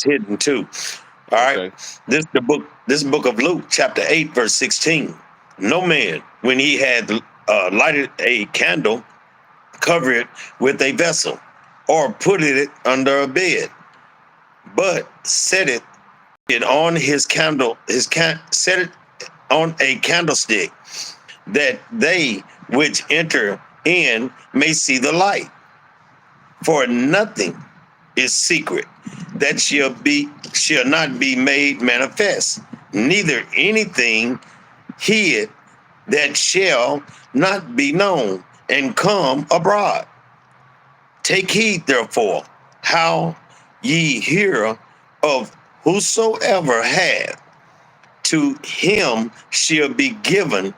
hidden too. All right. Okay. This book of Luke, chapter 8, verse 16. No man, when he had lighted a candle, cover it with a vessel, or put it under a bed, but set it on set it on a candlestick, that they which enter in may see the light. For nothing is secret that shall not be made manifest, neither anything hid that shall not be known and come abroad. Take heed, therefore, how ye hear of whosoever hath, to him shall be given,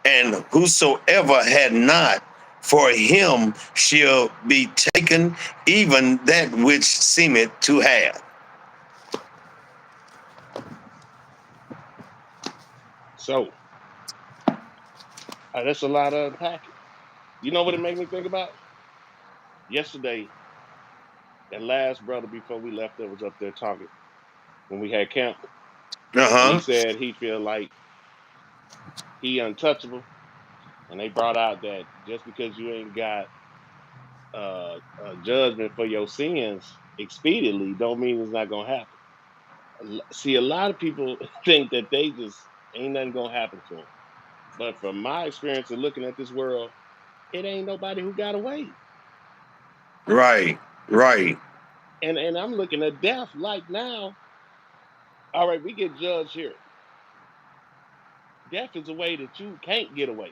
and whosoever had not, for him shall be taken even that which seemeth to have. So that's a lot of unpacking. You know what it made me think about? Yesterday, that last brother before we left that was up there talking when we had camp. He said he feel like he untouchable, and they brought out that just because you ain't got a judgment for your sins expediently don't mean it's not gonna happen. See, a lot of people think that they just ain't nothing gonna happen to them, but from my experience of looking at this world, it ain't nobody who got away. Right. And I'm looking at death like now. All right, we get judged here. Death is a way that you can't get away.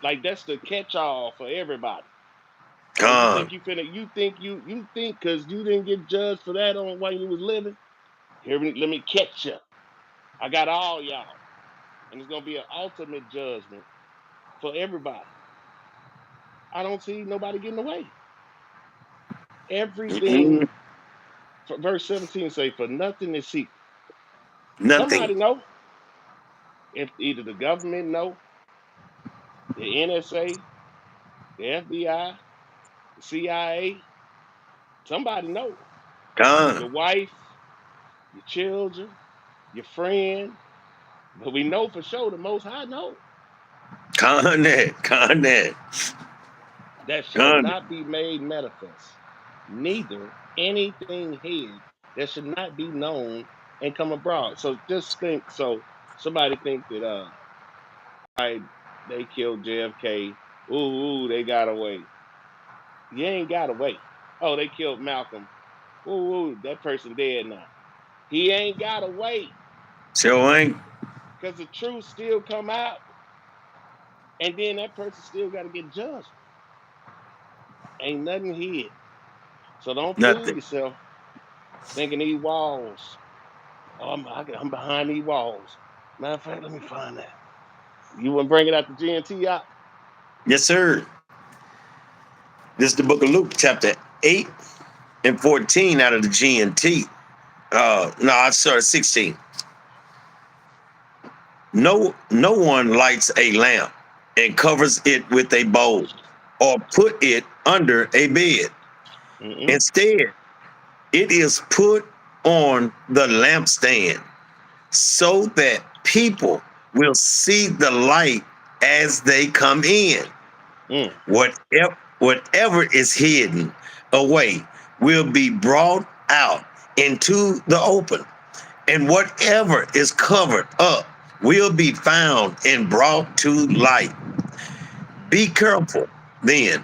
Like that's the catch-all for everybody. You think because you didn't get judged for that on while you was living. Here, let me catch you. I got all y'all, and it's gonna be an ultimate judgment for everybody. I don't see nobody getting away. Everything. Verse 17 say, "For nothing is secret." Nothing. Somebody know. If either the government know, the NSA, the FBI, the CIA, somebody know. Your wife, your children, your friend, but we know for sure the Most High know. That shall not be made manifest, neither anything hid that should not be known and come abroad. So just think. So somebody think that they killed JFK. Ooh, they got away. You ain't got away. Oh, they killed Malcolm. Ooh, that person dead now. He ain't got away. Sure ain't. Because the truth still come out. And then that person still got to get judged. Ain't nothing hid. So don't fool yourself thinking these walls. Oh, I'm behind these walls. Matter of fact, let me find that. You want to bring it out the GNT out? Yes, sir. This is the book of Luke, chapter 8 and 14 out of the GNT. I started 16. No one lights a lamp and covers it with a bowl or put it under a bed. Instead, it is put on the lampstand so that people will see the light as they come in. Whatever is hidden away will be brought out into the open, and whatever is covered up will be found and brought to light. Be careful then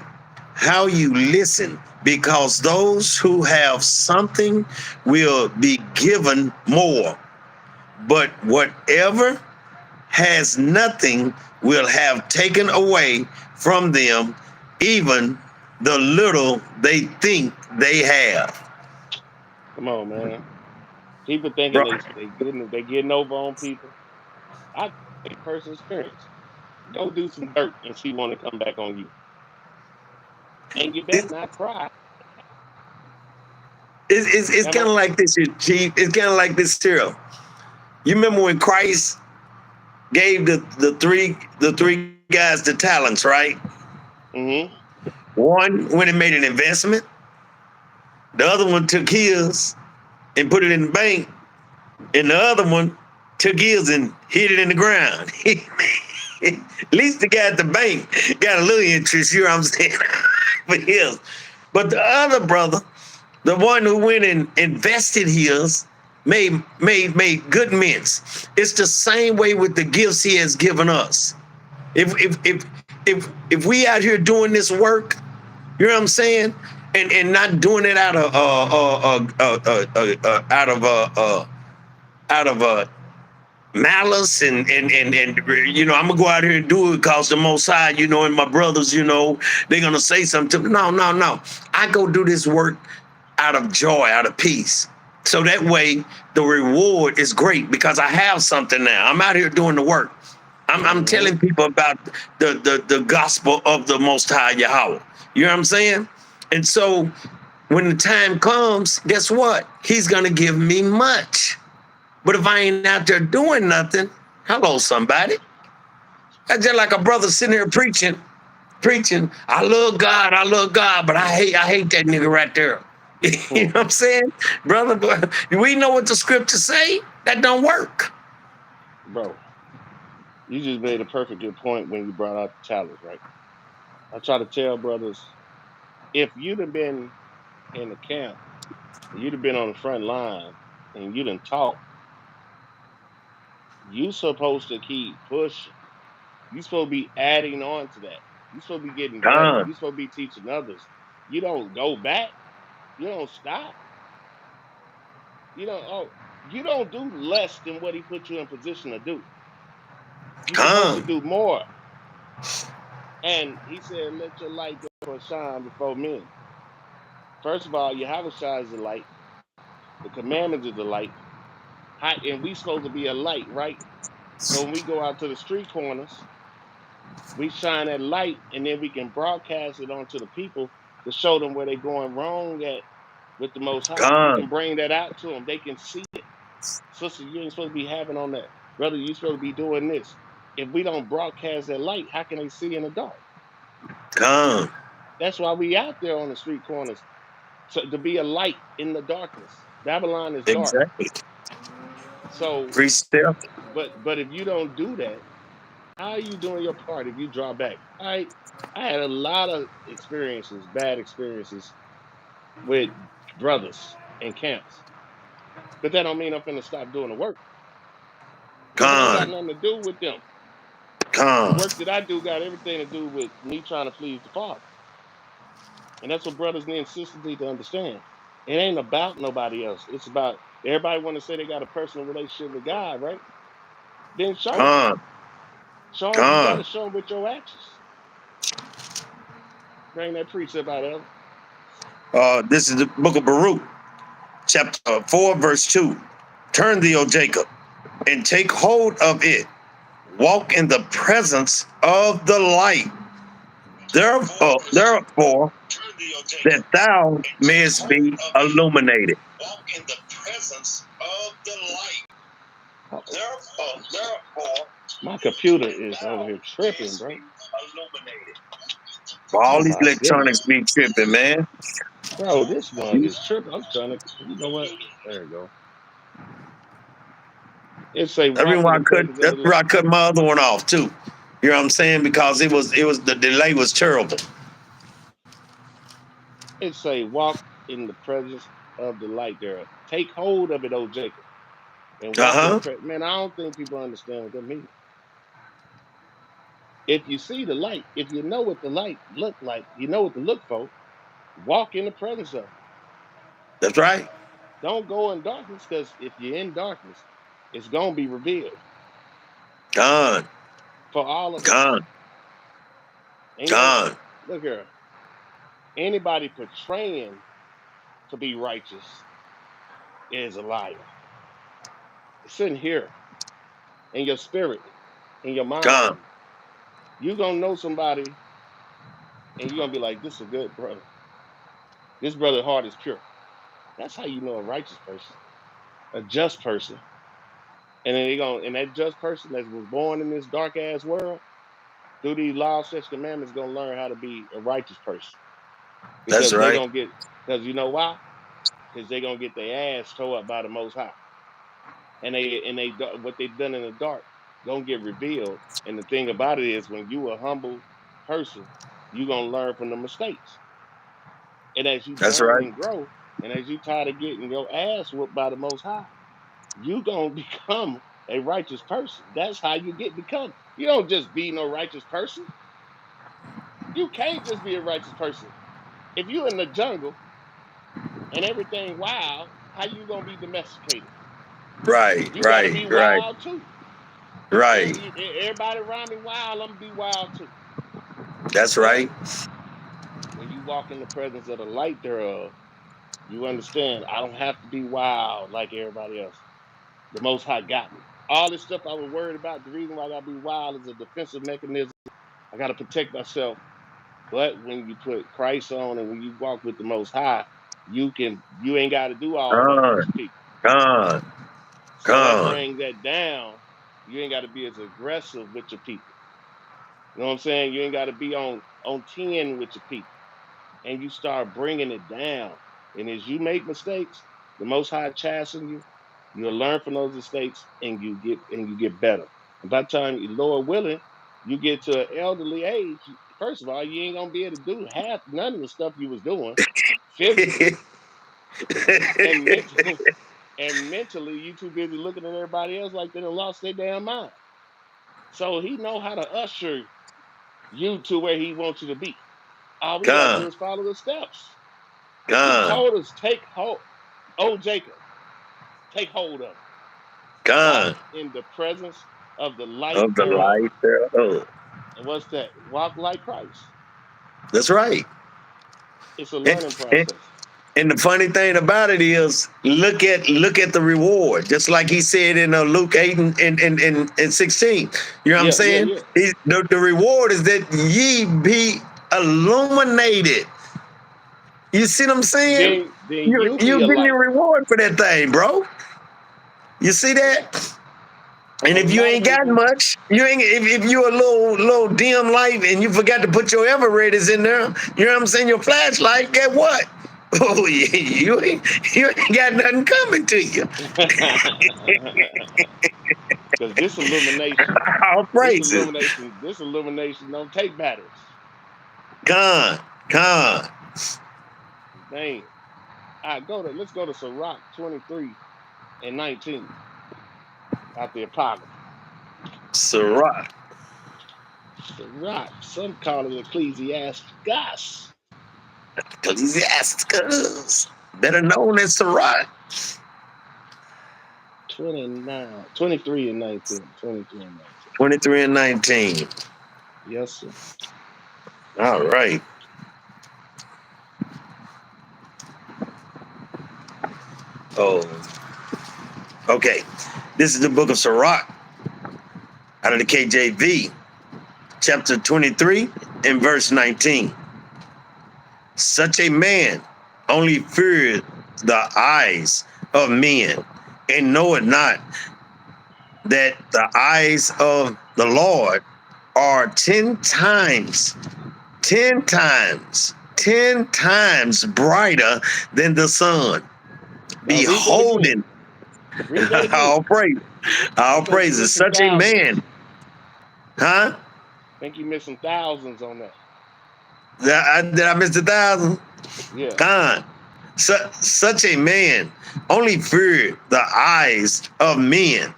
how you listen, because those who have something will be given more, but whatever has nothing will have taken away from them, even the little they think they have. Come on, man. People thinking they getting over on people. I take personal experience. Go do some dirt and she want to come back on you. And you better not cry. It's kind of like this, Chief. It's kind of like this, Cyril. You remember when Christ gave the three guys the talents, right? Mm-hmm. One when he made an investment. The other one took his and put it in the bank, and the other one took his and hid it in the ground. At least the guy at the bank got a little interest, you know what I'm saying, for his. But the other brother, the one who went and invested his, made good mints. It's the same way with the gifts he has given us. If we out here doing this work, you know what I'm saying, and not doing it out of malice and you know, I'm gonna go out here and do it because the Most High, you know, and my brothers, you know, they're gonna say something to me. No. I go do this work out of joy, out of peace. So that way the reward is great because I have something now. I'm out here doing the work. I'm telling people about the gospel of the Most High Yahweh. You know what I'm saying? And so when the time comes, guess what? He's gonna give me much. But if I ain't out there doing nothing, hello, somebody. That's just like a brother sitting here preaching. I love God, but I hate that nigga right there. You know what I'm saying? Brother, we know what the scriptures say. That don't work. Bro, you just made a perfect good point when you brought out the challenge, right? I try to tell brothers, if you'd have been in the camp, you'd have been on the front line, and you done talk, you supposed to keep pushing. You supposed to be adding on to that. You supposed to be getting better. You supposed to be teaching others. You don't go back. You don't stop. You don't do less than what he put you in position to do. You're supposed to do more. And he said, let your light go shine before men. First of all, Yahweh shines the light. The commandments of the light. And we supposed to be a light, right? So when we go out to the street corners, we shine that light, and then we can broadcast it onto the people to show them where they're going wrong at with the Most High. We can bring that out to them. They can see it. Sister, you ain't supposed to be having on that. Brother, you supposed to be doing this. If we don't broadcast that light, how can they see in the dark? That's why we out there on the street corners, to be a light in the darkness. Babylon is dark. Exactly. So, but if you don't do that, how are you doing your part if you draw back? I had a lot of experiences, bad experiences with brothers in camps. But that don't mean I'm finna stop doing the work. It ain't got nothing to do with them. The work that I do got everything to do with me trying to please the Father. And that's what brothers need consistency to understand. It ain't about nobody else. It's about, everybody want to say they got a personal relationship with God, right? Then show them. Show them, you got to show them with your actions. Bring that precept out of them. This is the book of Baruch, chapter 4, verse 2. Turn thee, O Jacob, and take hold of it. Walk in the presence of the light. Therefore, that thou mayest be illuminated. Walk in the presence of the light. Therefore, my computer is over here tripping, bro. All these electronics be tripping, man. Bro, this one is tripping. I'm trying to, you know what? There you go. It's a that's where I cut my other one off too. You know what I'm saying? Because it was the delay was terrible. It say walk in the presence of the light there. Take hold of it, O Jacob. And walk in man, I don't think people understand what that means. If you see the light, if you know what the light look like, you know what to look for, walk in the presence of it. That's right. Don't go in darkness, because if you're in darkness, it's gonna be revealed. For all of us. Look here. Anybody portraying to be righteous is a liar. It's in here, in your spirit, in your mind. You're gonna know somebody, and you're gonna be like, "This is a good brother. This brother's heart is pure." That's how you know a righteous person, a just person. And then and that just person that was born in this dark ass world, through these laws, statutes, commandments, gonna learn how to be a righteous person. Because that's right. because you know why? because they're gonna get their ass tore up by the Most High, and they what they've done in the dark gonna get revealed. And the thing about it is, when you a humble person, you gonna learn from the mistakes. And as you That's learn right. and grow, and as you tired of getting your ass whooped by the Most High, you gonna become a righteous person. That's how you become. You don't just be no righteous person. You can't just be a righteous person. If you in the jungle and everything wild, how you gonna be domesticated? Right, You gotta right, be right, wild too. right. Everybody around me wild, I'm gonna be wild too. That's But right. when you walk in the presence of the light thereof, you understand I don't have to be wild like everybody else. The Most High got me. All this stuff I was worried about, the reason why I gotta be wild is a defensive mechanism. I gotta protect myself. But when you put Christ on and when you walk with the Most High, you ain't gotta do all that with Gone, your people. gone, So that gone. brings that down. You ain't gotta be as aggressive with your people. You know what I'm saying? You ain't gotta be on 10 with your people. And you start bringing it down. And as you make mistakes, the Most High chasten you. You'll learn from those mistakes, and you get better. And by the time you, Lord willing, you get to an elderly age, first of all, you ain't gonna be able to do none of the stuff you was doing physically and mentally. And mentally, you too busy looking at everybody else like they done lost their damn mind. So he know how to usher you to where he wants you to be. All we gotta do Gone, is follow the steps. He gone, told us, take hold. Oh, Jacob, take hold of it. Walk gone. in the presence of the light Of the thereof. light thereof. And what's that? Walk like Christ. That's right. It's a And, learning and, process. and the funny thing about it is, look at the reward. Just like he said in Luke 8 and 16. You know what I'm Yeah, yeah, saying? yeah. The reward is that ye be illuminated. You see what I'm saying? Then you be You're a getting light. your reward for that thing, bro. You see Yeah. that? And And if a you lot of ain't got people, much, you ain't if you a little dim light and you forgot to put your everreadies in there, you know what I'm saying? Your flashlight, get what? Oh, you ain't got nothing coming to you. because this illumination, All praises. this illumination don't take batteries. Gone, gone. Man, let's go to Sirach 23 and 19 out the Apocrypha. Sirach. Sirach, some call it Ecclesiasticus. Ecclesiasticus. Better known as Sirach. 23 and 19. 23 and 19. Yes, sir. All right. Oh, okay. This is the book of Sirach out of the KJV, chapter 23 and verse 19. Such a man only feareth the eyes of men, and knoweth not that the eyes of the Lord are 10 times brighter than the sun, Now beholding. read that again. All praise, I all think you praises. missed some Such a thousands. man, huh? I think you missed some thousands on that. Did I miss 1,000? Yeah. Gone. Such a man only feared the eyes of men,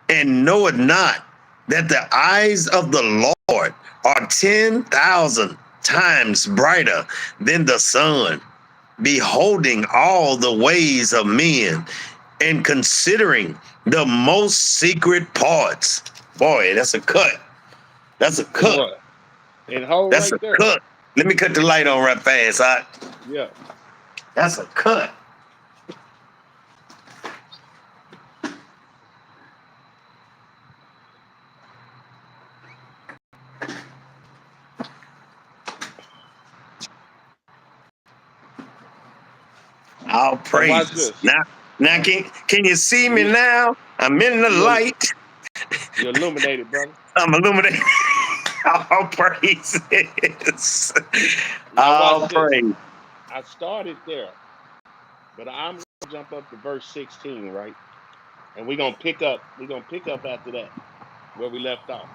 and knoweth not that the eyes of the Lord are 10,000 times brighter than the sun, beholding all the ways of men and considering the most secret parts. Boy, that's a cut. That's a cut. What? And hold That's right a there. cut. Let me cut the light on right fast. Yeah. That's a cut. All Now watch praises. this. Now can you see me now? I'm in the light. You're illuminated, brother. I'm illuminated. All praises. Now All watch this. praise. I started there. But I'm gonna jump up to verse 16, right? And we're gonna pick up after that where we left off.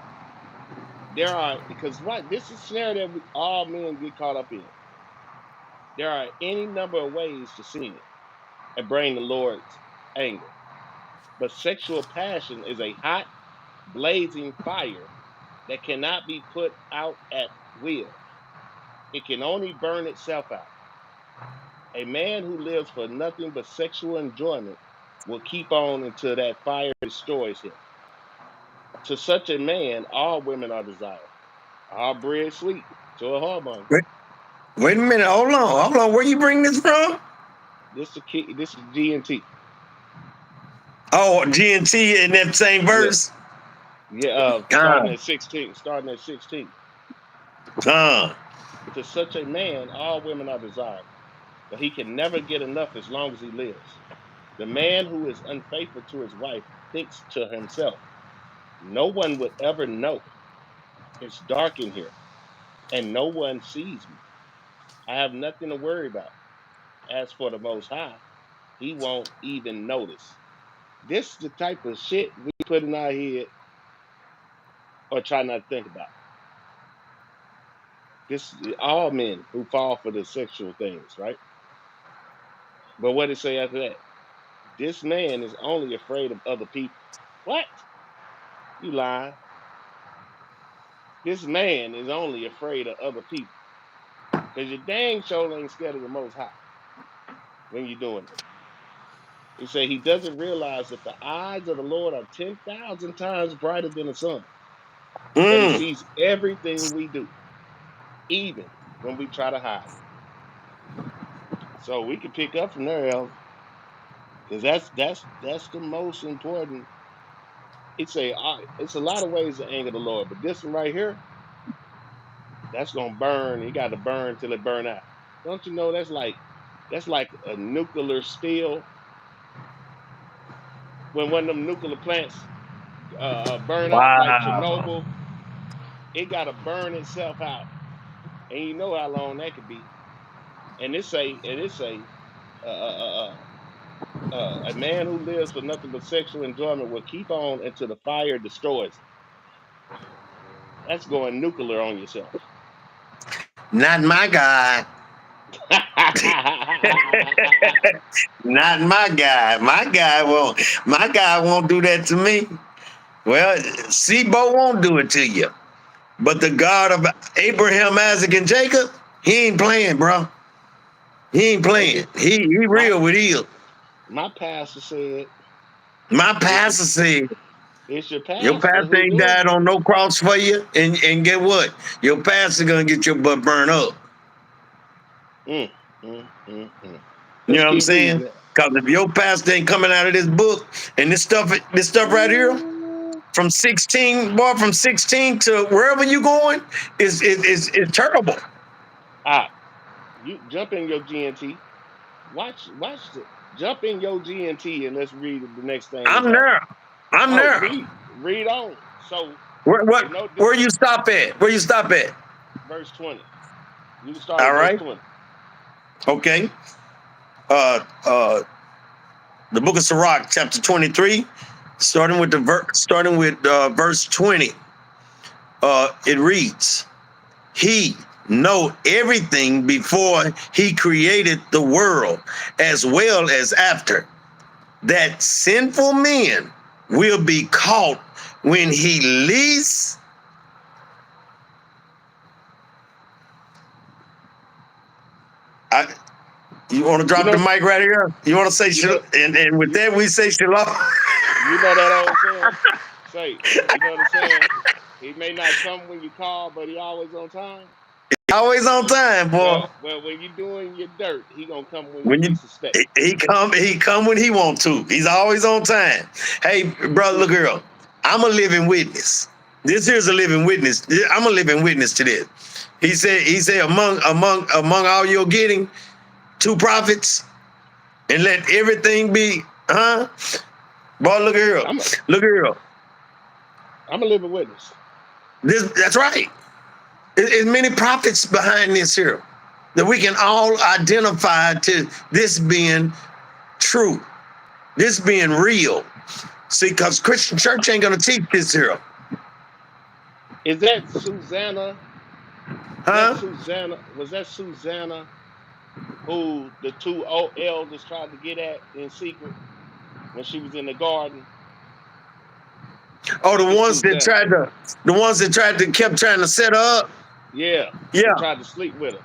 There are, because what this is a scenario that all men get caught up in. There are any number of ways to sin and bring the Lord's anger. But sexual passion is a hot, blazing fire that cannot be put out at will. It can only burn itself out. A man who lives for nothing but sexual enjoyment will keep on until that fire destroys him. To such a man, all women are desired. All bread sweet to a whoremonger. Wait a minute, hold on. Where you bring this from? This is G&T. Oh, G&T in that same verse? Yeah, starting at 16. To such a man, all women are desired, but he can never get enough as long as he lives. The man who is unfaithful to his wife thinks to himself, no one would ever know. It's dark in here, and no one sees me. I have nothing to worry about. As for the Most High, he won't even notice. This is the type of shit we put in our head or try not to think about. This is all men who fall for the sexual things, right? But what did it say after that? This man is only afraid of other people. What? You lying. This man is only afraid of other people. Because your dang sure ain't scared of the Most High when you're doing it. He said he doesn't realize that the eyes of the Lord are 10,000 times brighter than the sun. That he sees everything we do, even when we try to hide it. So we can pick up from there, Elder, because that's the most important. It's a lot of ways to anger the Lord, but this one right here, that's gonna burn. You got to burn till it burn out. Don't you know that's like a nuclear spill? When one of them nuclear plants burn out like Chernobyl, it got to burn itself out, and you know how long that could be. And it's a man who lives for nothing but sexual enjoyment will keep on until the fire destroys him. That's going nuclear on yourself. Not my God. Not my God. My God won't do that to me. Well, Sibo won't do it to you. But the God of Abraham, Isaac, and Jacob, he ain't playing, bro. He ain't playing. He real with you. My pastor said. It's your pastor. Your pastor ain't died on no cross for you. And get what? Your pastor gonna get your butt burned up. You know what I'm saying? Because if your pastor ain't coming out of this book and this stuff right here, from 16 to wherever you going, is terrible. You jump in your G&T. Watch it. Jump in your G&T and let's read the next thing. I'm there. Read on. So where you stop at? Verse 20. You can start at verse 20. Okay. The book of Sirach, chapter 23, starting with verse 20. It reads, he know everything before he created the world, as well as after, that sinful men will be caught when he least you want to drop the mic right here? You want to say and with that we say shalom? You know that old saying? You know what I'm saying? He may not come when you call, but he always on time. Always on time, boy. Well, when you doing your dirt, he gonna come when you suspect. He come when he want to. He's always on time. Hey, brother, look, girl, I'm a living witness. This here's a living witness. I'm a living witness to this. He said among all you're getting, 2 prophets, and let everything be, Boy, look at her. I'm a living witness. That's right. There's many prophets behind this here that we can all identify to this being true. This being real. See, because Christian church ain't going to teach this here. Is that Susanna? Huh? Was that Susanna who the two old elders tried to get at in secret when she was in the garden? Oh, the ones that kept trying to set her up? Yeah. Yeah. They tried to sleep with her.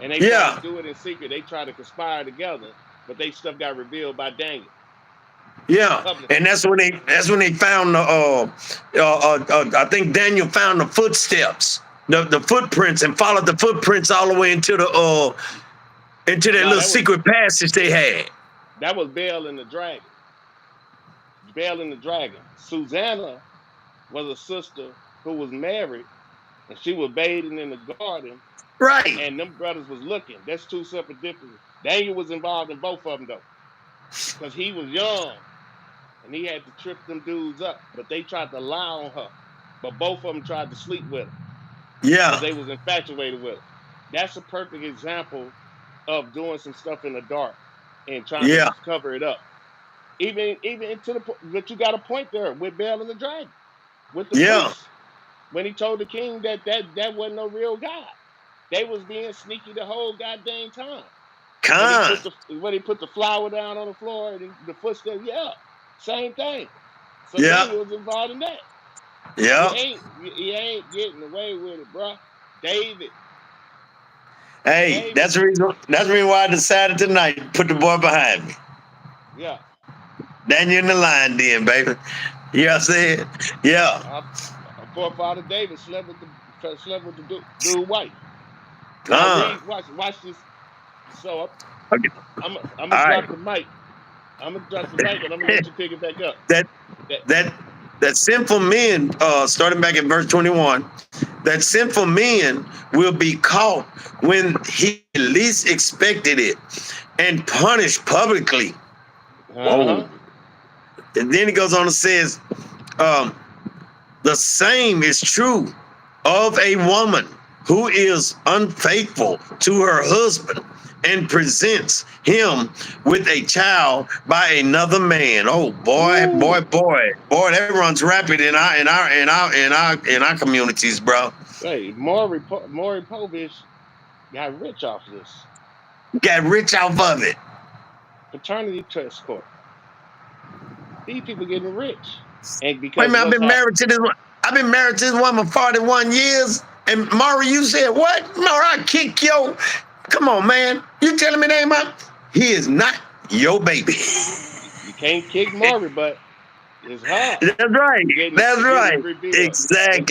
And they tried to do it in secret. They tried to conspire together, but they stuff got revealed by Daniel. Yeah, and that's when they found the I think Daniel found the footsteps, the footprints, and followed the footprints all the way into the little secret passage they had. That was Baal and the dragon. Baal and the dragon. Susanna was a sister who was married, and she was bathing in the garden. Right. And them brothers was looking. That's two separate differences. Daniel was involved in both of them though, because he was young. And he had to trip them dudes up, but they tried to lie on her. But both of them tried to sleep with her. Yeah. Because they was infatuated with her. That's a perfect example of doing some stuff in the dark and trying to cover it up. Even into the point, but you got a point there with Baal and the dragon, with the priest, when he told the king that wasn't no real God. They was being sneaky the whole goddamn time. When he put the flour down on the floor and the footsteps, same thing. So Daniel was involved in that. Yeah. He ain't getting away with it, bro. David. Hey, that's the reason why I decided tonight to put the boy behind me. Yeah. Daniel in the line then, baby. You know what I'm saying? Yeah. Our forefather David slept with the dude wife. Now, watch this. So I'm gonna drop the mic. I'm gonna drop the mic and I'm gonna let you pick it back up. That sinful men, starting back in verse 21, that sinful men will be caught when he least expected it and punished publicly. Whoa. And then he goes on and says, the same is true of a woman who is unfaithful to her husband and presents him with a child by another man. Oh boy, ooh. boy, that runs rapid in our communities, bro. Hey, Maury Povich got rich off this. Got rich off of it. Paternity test court. These people getting rich, and because wait a minute, I've been married to this woman 41 years, and Maury, you said what? Maury, I kick yo. Come on, man. You telling me that ain't my... He is not your baby. You can't kick Maury, but it's hard. That's right. That's right.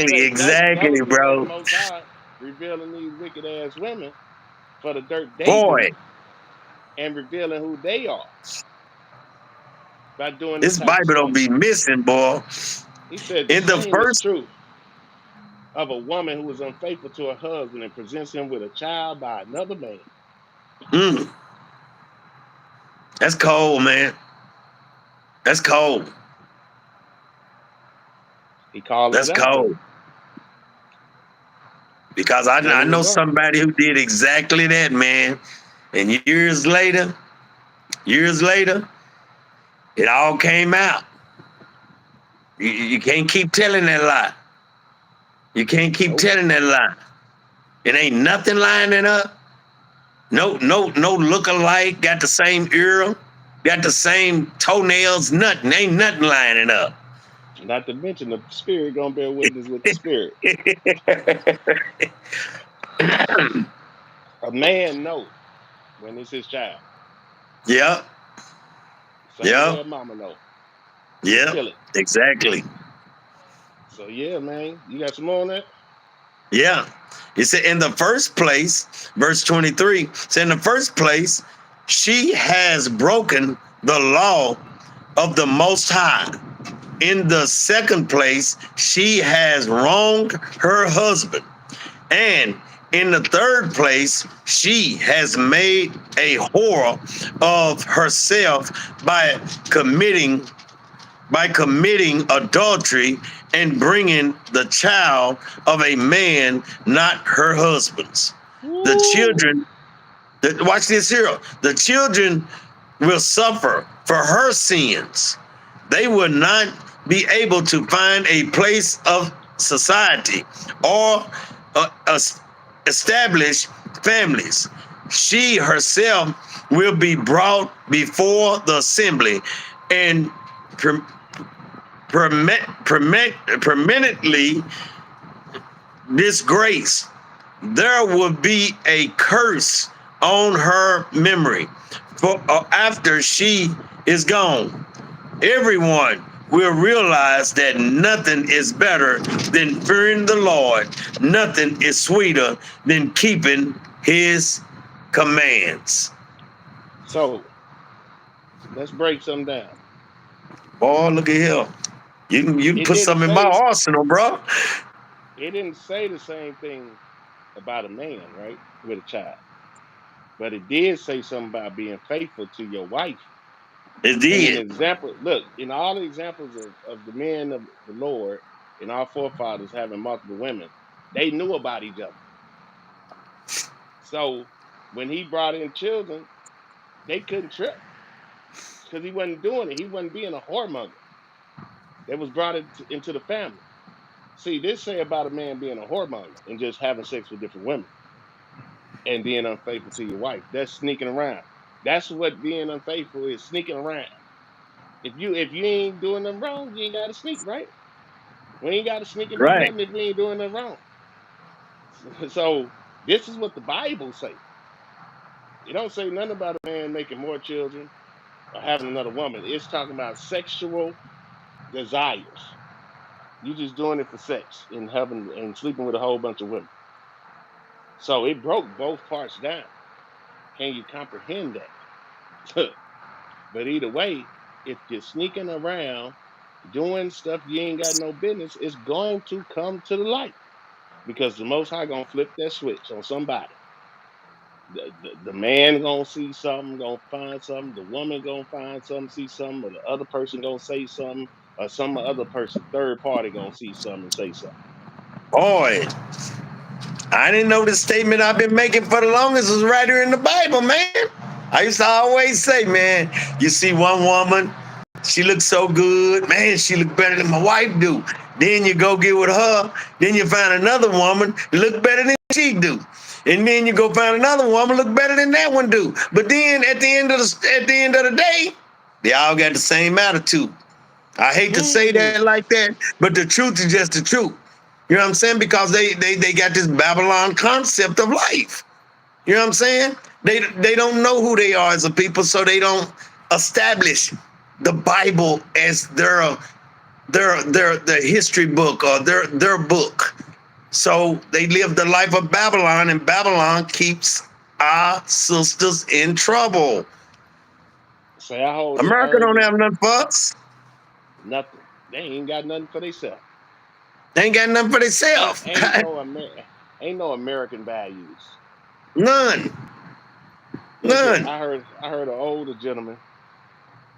Exactly, bro. Most High revealing these wicked ass women for the dirt they do and revealing who they are. By doing this Bible don't be missing, boy. He said in the first truth of a woman who was unfaithful to her husband and presents him with a child by another man. That's cold, man. That's cold. He called That's cold. Because I know somebody who did exactly that, man. And years later, it all came out. You can't keep telling that lie. You can't keep telling that lie. It ain't nothing lining up. No look-alike. Got the same ear. Got the same toenails. Nothing. Ain't nothing lining up. Not to mention the spirit gonna bear witness with the spirit. A man knows when it's his child. Yeah. Yeah. Mama know. Yeah. Exactly. So yeah, man, you got some more on that? Yeah. It said in the first place, verse 23, said in the first place, she has broken the law of the Most High. In the second place, she has wronged her husband. And in the third place, she has made a whore of herself by committing adultery and bringing the child of a man, not her husband's. Ooh. The children, watch this here. The children will suffer for her sins. They will not be able to find a place of society or establish families. She herself will be brought before the assembly and permanently disgraced. There will be a curse on her memory for after she is gone. Everyone will realize that nothing is better than fearing the Lord. Nothing is sweeter than keeping his commands. So let's break something down. Oh, look at here. You can put something in my arsenal, bro. It didn't say the same thing about a man, right, with a child. But it did say something about being faithful to your wife. It did. And an example, look, in all the examples of the men of the Lord and our forefathers having multiple women, they knew about each other. So when he brought in children, they couldn't trip because he wasn't doing it. He wasn't being a whoremonger. That was brought into the family. See, this say about a man being a whoremonger and just having sex with different women and being unfaithful to your wife. That's sneaking around. That's what being unfaithful is, sneaking around. If you ain't doing nothing wrong, you ain't got to sneak, right? We ain't got to sneak and do nothing if we ain't doing nothing wrong. So this is what the Bible say. It don't say nothing about a man making more children or having another woman. It's talking about sexual desires. You just doing it for sex and having and sleeping with a whole bunch of women. So it broke both parts down. Can you comprehend that? But either way, if you're sneaking around doing stuff you ain't got no business, it's going to come to the light because the Most High gonna flip that switch on somebody. The man gonna see something, gonna find something. The woman gonna find something, see something, or the other person gonna say something, or some other person, third party, gonna see something and say something. Boy, I didn't know this statement I've been making for the longest was right here in the Bible, man. I used to always say, man, you see one woman, she looks so good, man, she look better than my wife do. Then you go get with her, then you find another woman that look better than she do. And then you go find another woman look better than that one do. But then at the end of the day, they all got the same attitude. I hate to say that like that, but the truth is just the truth. You know what I'm saying? Because they got this Babylon concept of life. You know what I'm saying? They don't know who they are as a people, so they don't establish the Bible as their history book or their book. So they live the life of Babylon, and Babylon keeps our sisters in trouble. Say I hold America don't have nothing for us. Nothing. They ain't got nothing for themselves. They ain't got nothing for themselves. Ain't no American values. None. Listen, I heard an older gentleman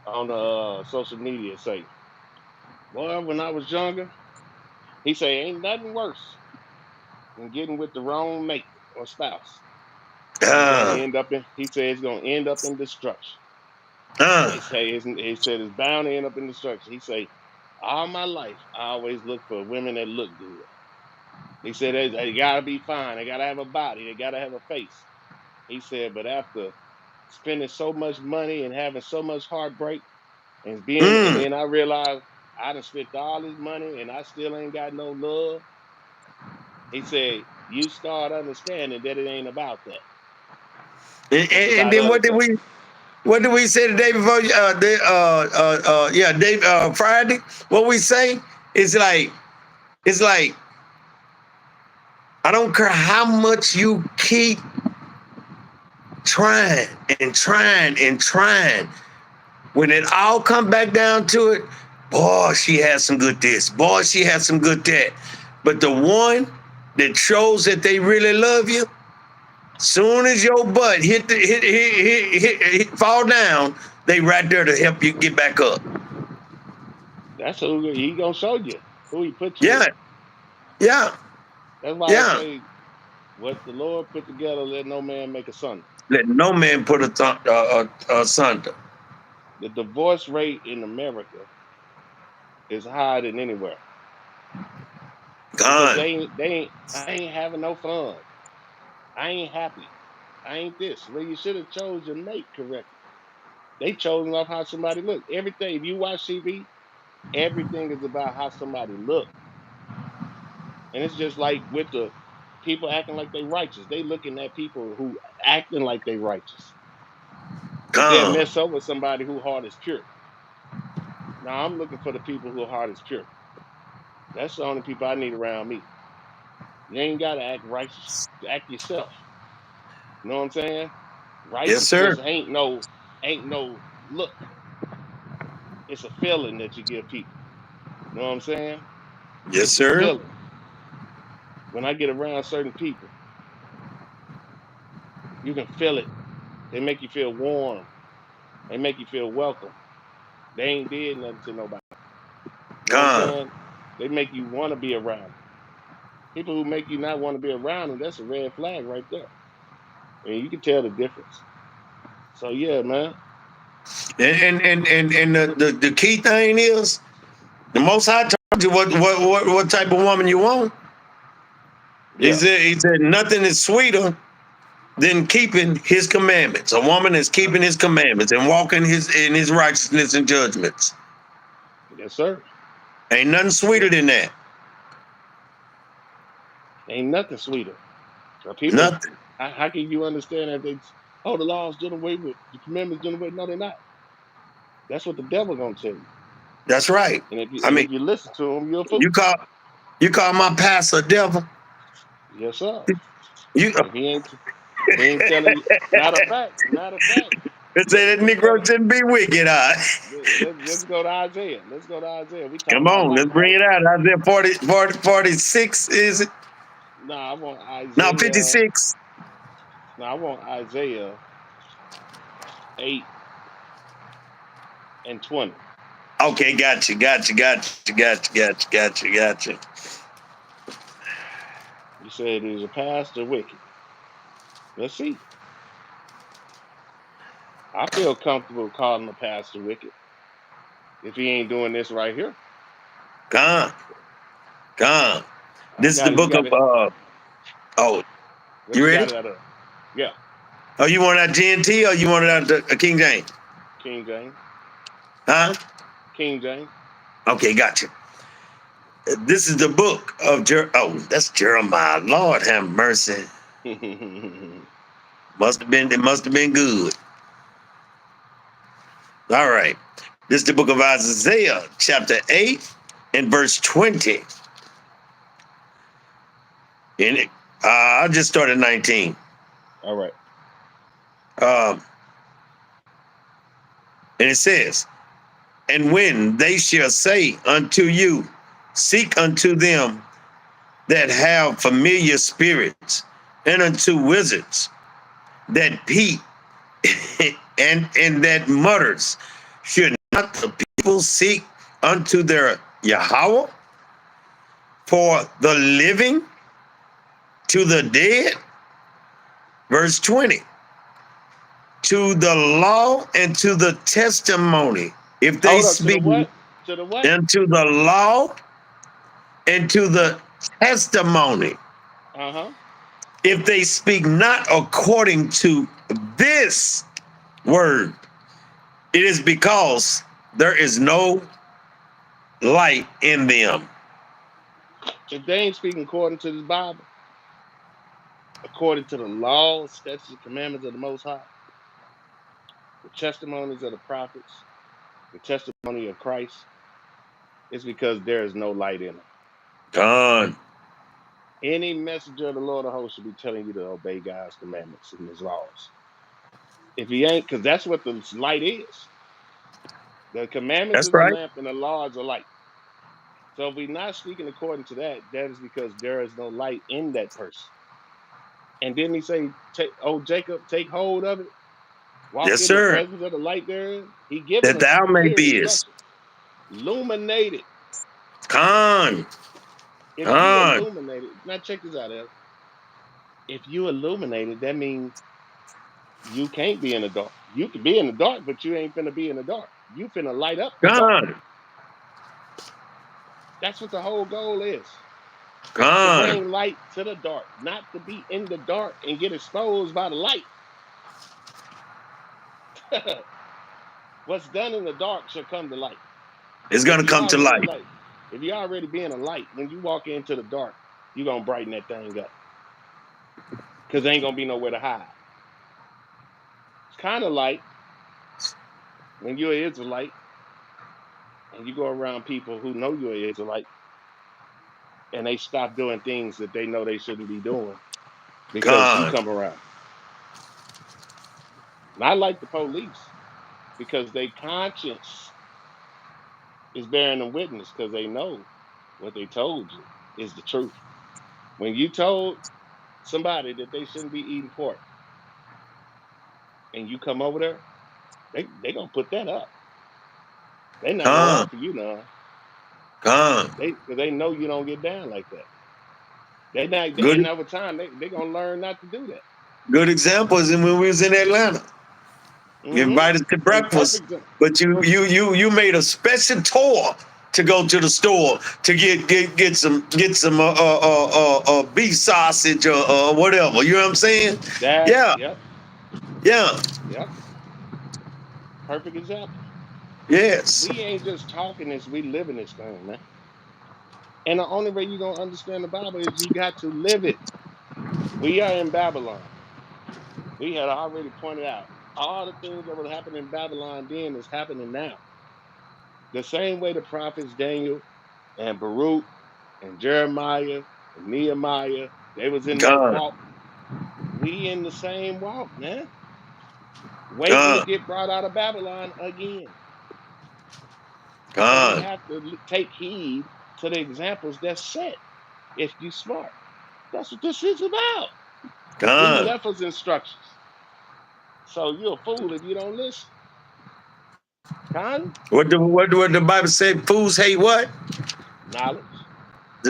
on social media say, "Boy, when I was younger," he say, "ain't nothing worse than getting with the wrong mate or spouse. He said it's gonna end up in destruction." He said it's bound to end up in destruction. He say, all my life I always look for women that look good. He said they gotta be fine, they gotta have a body, they gotta have a face. He said, but after spending so much money and having so much heartbreak and then I realized I done spent all this money and I still ain't got no love. He said, you start understanding that it ain't about that. And then what did we say the day before? Friday. What we say is like, I don't care how much you keep trying and trying and trying. When it all come back down to it, boy, she has some good this. Boy, she has some good that. But the one that shows that they really love you, soon as your butt hit fall down, they right there to help you get back up. That's who he gonna show you. Who he put you with. Yeah. That's why I say, what the Lord put together, let no man make asunder. Let no man put asunder. The divorce rate in America is higher than anywhere. Because I ain't having no fun. I ain't happy. I ain't this. Well, you should have chose your mate correctly. They chosen off how somebody look. Everything, if you watch TV, everything is about how somebody look. And it's just like with the people acting like they righteous. They looking at people who acting like they righteous. But they'll Con. mess over somebody who heart is pure. Now I'm looking for the people whose heart is pure. That's the only people I need around me. You ain't gotta act righteous. Act yourself. You know what I'm saying? Yes, sir. Righteousness ain't no look. It's a feeling that you give people. You know what I'm saying? Yes, It's a sir. feeling. When I get around certain people, you can feel it. They make you feel warm. They make you feel welcome. They ain't did nothing to nobody. You know what I'm Con. saying? They make you want to be around them. People who make you not want to be around them, that's a red flag right there. And you can tell the difference. So yeah, man. And the key thing is the Most High told you what type of woman you want. Yeah. He said nothing is sweeter than keeping his commandments. A woman is keeping his commandments and walking in his righteousness and judgments. Yes, sir. Ain't nothing sweeter than that. Ain't nothing sweeter. So people, Nothing. how can you understand that the laws done away with, the commandments done away? No, they're not. That's what the devil gonna tell you. That's right. And I mean, if you listen to him, you're a fool. you call my pastor devil. Yes, sir. You If he ain't telling you, matter of fact, say that let's go Negro to shouldn't be wicked. let's go to Isaiah. Let's go to Isaiah. We Come talking about on, let's life, bring right? it out. Isaiah 46, is it? Nah, I want No, Isaiah. 56. Nah, I want Isaiah 8 and 20. Okay, got you. You said is a pastor wicked. Let's see. I feel comfortable calling the pastor wicked if he ain't doing this right here. Gone. I This is the got it. You book got of it. oh, What you you ready? got it out of? Yeah, Oh, you want it out GNT or you want it out King James? King James. Huh? King James. Okay, got you. This is the book of that's Jeremiah. Lord have mercy. All It must have been good. All right. This is the book of Isaiah, chapter 8 and verse 20. And I just started 19. right. Um, and it says, and when they shall say unto you, seek unto them that have familiar spirits, and unto wizards that peep and that mutters, should not the people seek unto their Yahweh for the living to the dead? Verse 20. To the law and to the testimony. If they Hold up. To the speak what? To the what? unto the law and to the testimony, Uh-huh. if they speak not according to this word, it is because there is no light in them. If they ain't speaking according to this Bible, according to the laws, statutes, and commandments of the Most High, the testimonies of the prophets, the testimony of Christ, it's because there is no light in them. Gone. Any messenger of the Lord of hosts should be telling you to obey God's commandments and his laws. If he ain't, because that's what the light is. The commandments That's is a right. lamp and the laws are light. So if we're not speaking according to that, that is because there is no light in that person. And didn't he say, Jacob, take hold of it, walk Yes, in the sir. presence of the light therein? He giving That us thou may clear be instructions. Illuminate it. Con. If you Con. illuminate it, now check this out, If you illuminate it, that means you can't be in the dark. You can be in the dark, but you ain't finna be in the dark. You finna light up the dark. That's what the whole goal is. To bring light to the dark, not to be in the dark and get exposed by the light. What's done in the dark shall come to light. It's going to come to light. If you're already being a light, when you walk into the dark, you're going to brighten that thing up. Because there ain't going to be nowhere to hide. It's kind of like when you're an Israelite and you go around people who know you're an Israelite and they stop doing things that they know they shouldn't be doing because you come around. Not like the police, because their conscience is bearing them witness because they know what they told you is the truth. When you told somebody that they shouldn't be eating pork and you come over there, they gonna put that up. They not gonna offer you none. They know you don't get down like that. And over time they gonna learn not to do that. Good example is when we was in Atlanta. You invited to breakfast, but you made a special tour to go to the store to get some beef sausage or whatever. You know what I'm saying? Yep. Yeah. Yep. Perfect example. Yes. We ain't just talking this, we living this thing, man. And the only way you're gonna understand the Bible is you got to live it. We are in Babylon. We had already pointed out all the things that were happening in Babylon then is happening now. The same way the prophets Daniel and Baruch and Jeremiah and Nehemiah, they was in that walk. We in the same walk, man. Waiting to get brought out of Babylon again. We have to take heed to the examples that's set. If you smart, that's what this is about. He left us instructions. So you're a fool if you don't listen. What the Bible said? Fools hate what? Knowledge.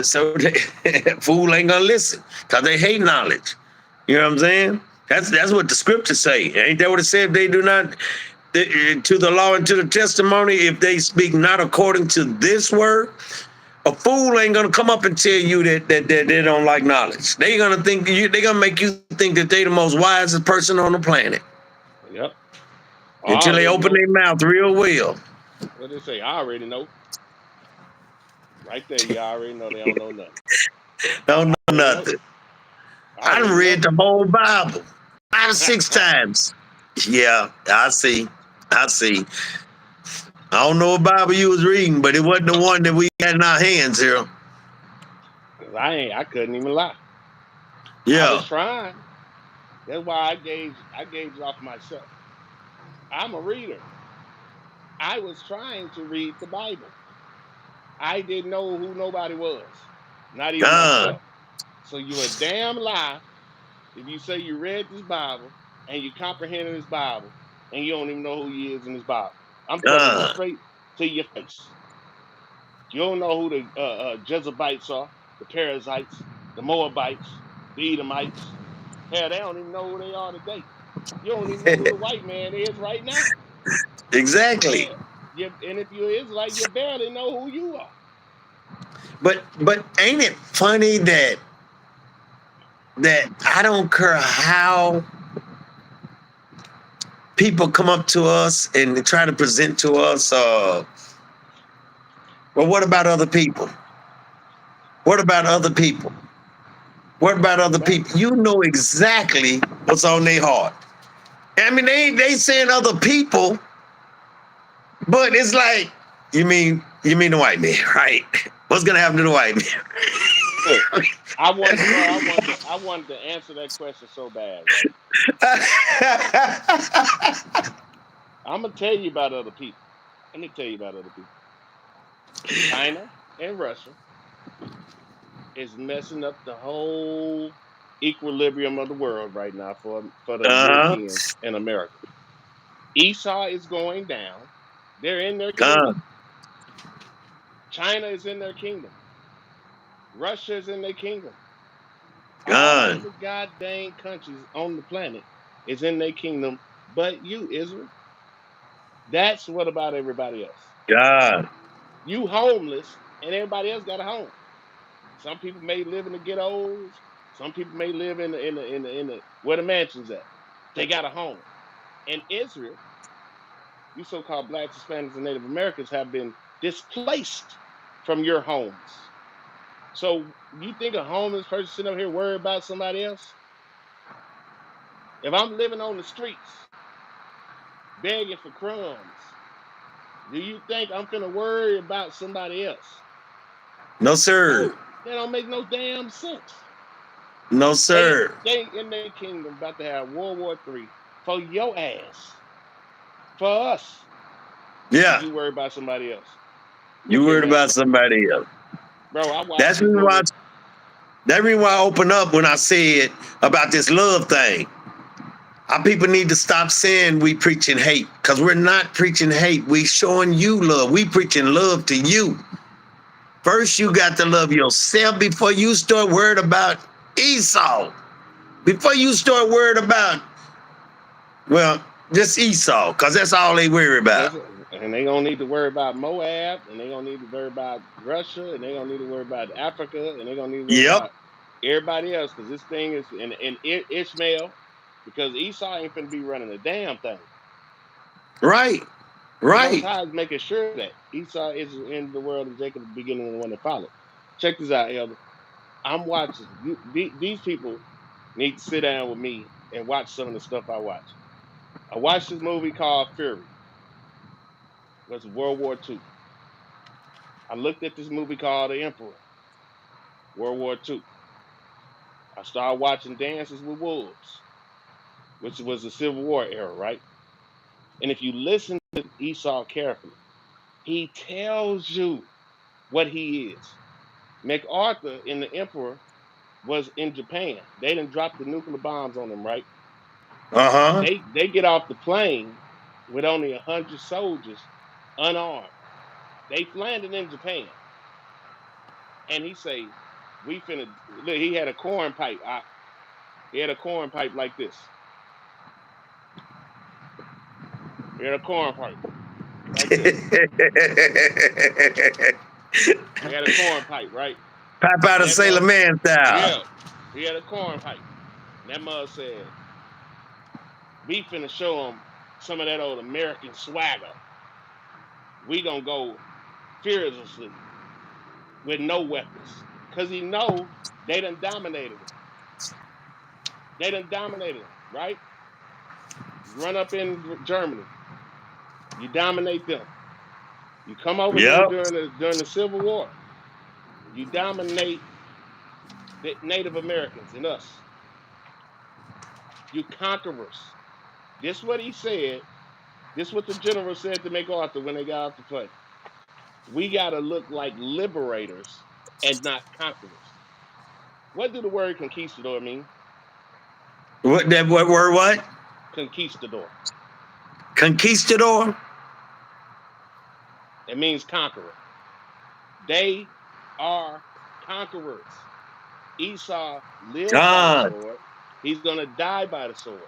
So fool ain't gonna listen because they hate knowledge. You know what I'm saying? That's what the scriptures say. Ain't that what it said? They do not to the law and to the testimony, if they speak not according to this word. A fool ain't gonna come up and tell you that they don't like knowledge. They gonna make you think that they the most wisest person on the planet. Yep. Until they open their mouth real well. What they say? I already know. Right there, you already know they don't know nothing. Don't know nothing. I done read the whole Bible 5 or 6 times. Yeah, I see. I don't know what Bible you was reading, but it wasn't the one that we got in our hands here. Cause I couldn't even lie. Yeah. I was trying. That's why I gauged off myself. I'm a reader. I was trying to read the Bible. I didn't know who nobody was. Not even myself. So you're a damn lie if you say you read this Bible and you comprehended this Bible and you don't even know who he is in this Bible. I'm telling you straight to your face. You don't know who the Jezebites are, the Perizzites, the Moabites, the Edomites. Hell, they don't even know who they are today. You don't even know who the white man is right now. Exactly. And if you're Israelite, you barely know who you are. But ain't it funny that I don't care how people come up to us and try to present to us, well, what about other people? What about other people? What about other people? You know exactly what's on their heart. I mean, they saying other people, but it's like, you mean the white man, right? What's gonna happen to the white man? Look, I wanted to answer that question so bad. Right? I'm gonna tell you about other people. Let me tell you about other people. China and Russia is messing up the whole equilibrium of the world right now for the Europeans and America. Esau is going down. They're in their kingdom. China is in their kingdom. Russia is in their kingdom. All the goddamn countries on the planet is in their kingdom but you, Israel. That's what about everybody else. God. You homeless, and everybody else got a home. Some people may live in the ghettos. Some people may live in the where the mansions at. They got a home. In Israel, you so-called blacks, Hispanics, and Native Americans have been displaced from your homes. So you think a homeless person sitting up here worried about somebody else? If I'm living on the streets begging for crumbs, do you think I'm finna worry about somebody else? No, sir. No, that don't make no damn sense. No, sir. They in their kingdom about to have World War III for your ass, for us. Yeah. And you worry about somebody else. You worried about somebody else. Bro, I watched That's this movie. That reason why I opened up when I said about this love thing. Our people need to stop saying we preaching hate, because we're not preaching hate. We showing you love. We preaching love to you. First, you got to love yourself before you start worried about Esau. Before you start worried about, well, just Esau, because that's all they worry about. And they don't need to worry about Moab, and they don't need to worry about Russia, and they don't need to worry about Africa, and they don't need to worry about everybody else, because this thing is in Ishmael, because Esau ain't finna be running a damn thing. Right. Right. Most High is making sure that Esau is in the world and Jacob is beginning the one that followed. Check this out, Elder. I'm watching. These people need to sit down with me and watch some of the stuff I watch. I watched this movie called Fury. It was World War II. I looked at this movie called The Emperor. World War II. I started watching Dances with Wolves, which was the Civil War era, right? And if you listen to Esau carefully, he tells you what he is. MacArthur in The Emperor was in Japan. They didn't drop the nuclear bombs on them, right? Uh-huh. They get off the plane with only 100 soldiers unarmed. They landed in Japan. And he say, we finna, look, he had a corn pipe. He had a corn pipe like this. He had a corn pipe like this. He had a corn pipe, right? Pipe out of Sailor Man style. Yeah, he had a corn pipe. And that mother said, we finna show him some of that old American swagger. We gonna go fearlessly with no weapons. Because he know they done dominated him. They done dominated him, right? You run up in Germany. You dominate them. You come over here during the Civil War. You dominate the Native Americans and us. You conquerors. This is what he said. This is what the general said to MacArthur when they got off the plane. We got to look like liberators and not conquerors. What do the word conquistador mean? What word what? Conquistador. Conquistador? It means conqueror. They are conquerors. Esau lives by the sword. He's going to die by the sword.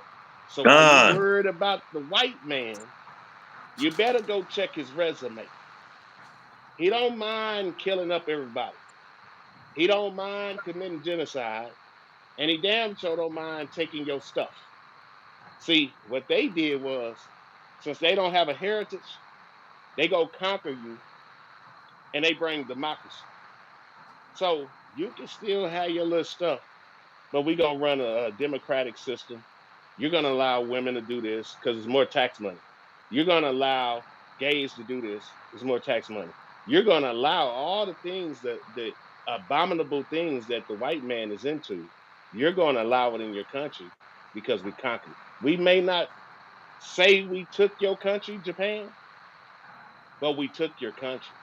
So when you're worried about the white man, you better go check his resume. He don't mind killing up everybody. He don't mind committing genocide. And he damn sure don't mind taking your stuff. See, what they did was, since they don't have a heritage, they go conquer you and they bring democracy. So you can still have your little stuff, but we're going to run a democratic system. You're going to allow women to do this because it's more tax money. You're going to allow gays to do this. It's more tax money. You're going to allow all the things that the abominable things that the white man is into. You're going to allow it in your country because we conquered. We may not say we took your country, Japan, but we took your country.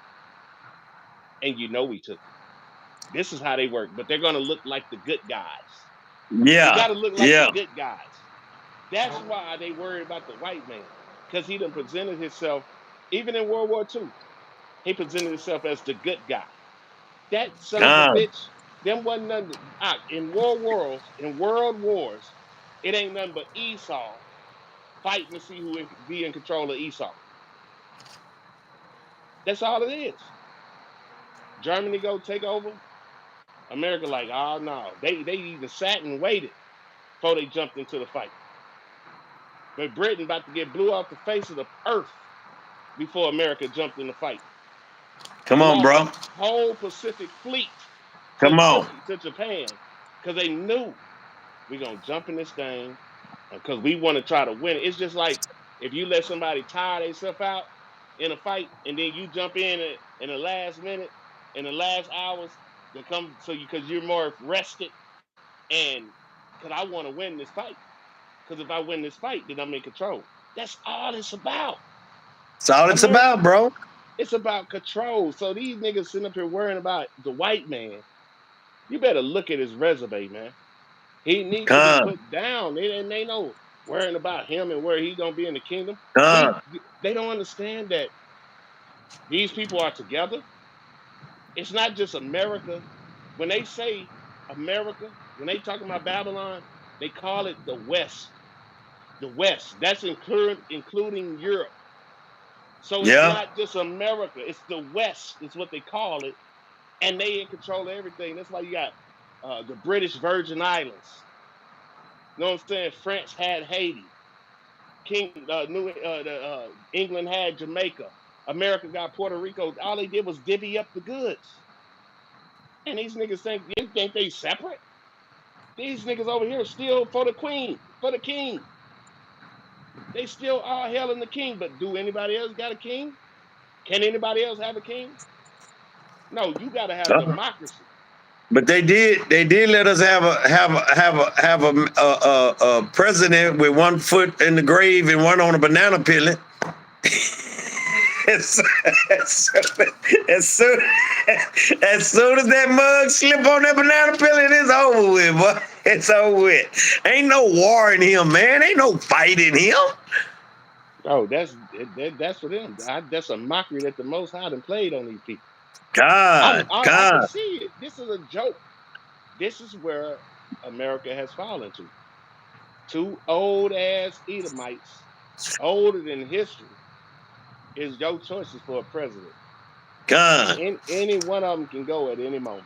And you know we took it. This is how they work, but they're going to look like the good guys. Yeah. They got to look like the good guys. That's why they worry about the white man, because he done presented himself, even in World War II, he presented himself as the good guy. That son of a bitch, them wasn't nothing. In world wars, it ain't nothing but Esau fighting to see who be in control of Esau. That's all it is. Germany go take over. America like, oh no. They even sat and waited before they jumped into the fight. But Britain about to get blew off the face of the earth before America jumped in the fight. Come on, Lost bro. the whole Pacific fleet Come on. to Japan because they knew we're going to jump in this thing because we want to try to win it. It's just like if you let somebody tire themselves out in a fight and then you jump in the last minute, in the last hours to come because you're more rested and because I want to win this fight. Because if I win this fight, then I'm in control. That's all it's about. That's all it's about, bro. It's about control. So these niggas sitting up here worrying about the white man. You better look at his resume, man. He needs to be put down. They know worrying about him and where he's going to be in the kingdom. They don't understand that these people are together. It's not just America. When they say America, when they talk about Babylon, they call it the West. The West. That's including Europe. So it's not just America. It's the West. It's what they call it. And they in control of everything. That's why you got the British Virgin Islands. You know what I'm saying? France had Haiti. England had Jamaica. America got Puerto Rico. All they did was divvy up the goods. And these niggas think they separate? These niggas over here still for the queen, for the king. They still all hailing the king, but do anybody else got a king? Can anybody else have a king? No, you gotta have democracy. But they did let us have a president with one foot in the grave and one on a banana peeling. As soon as that mug slip on that banana peeling, it's over with, boy. It's over with. Ain't no war in him, man. Ain't no fight in him. Oh, that's for them. That's a mockery that the Most High done played on these people. I can see it. This is a joke. This is where America has fallen to. Two old-ass Edomites, older than history, is your choices for a president. Any one of them can go at any moment.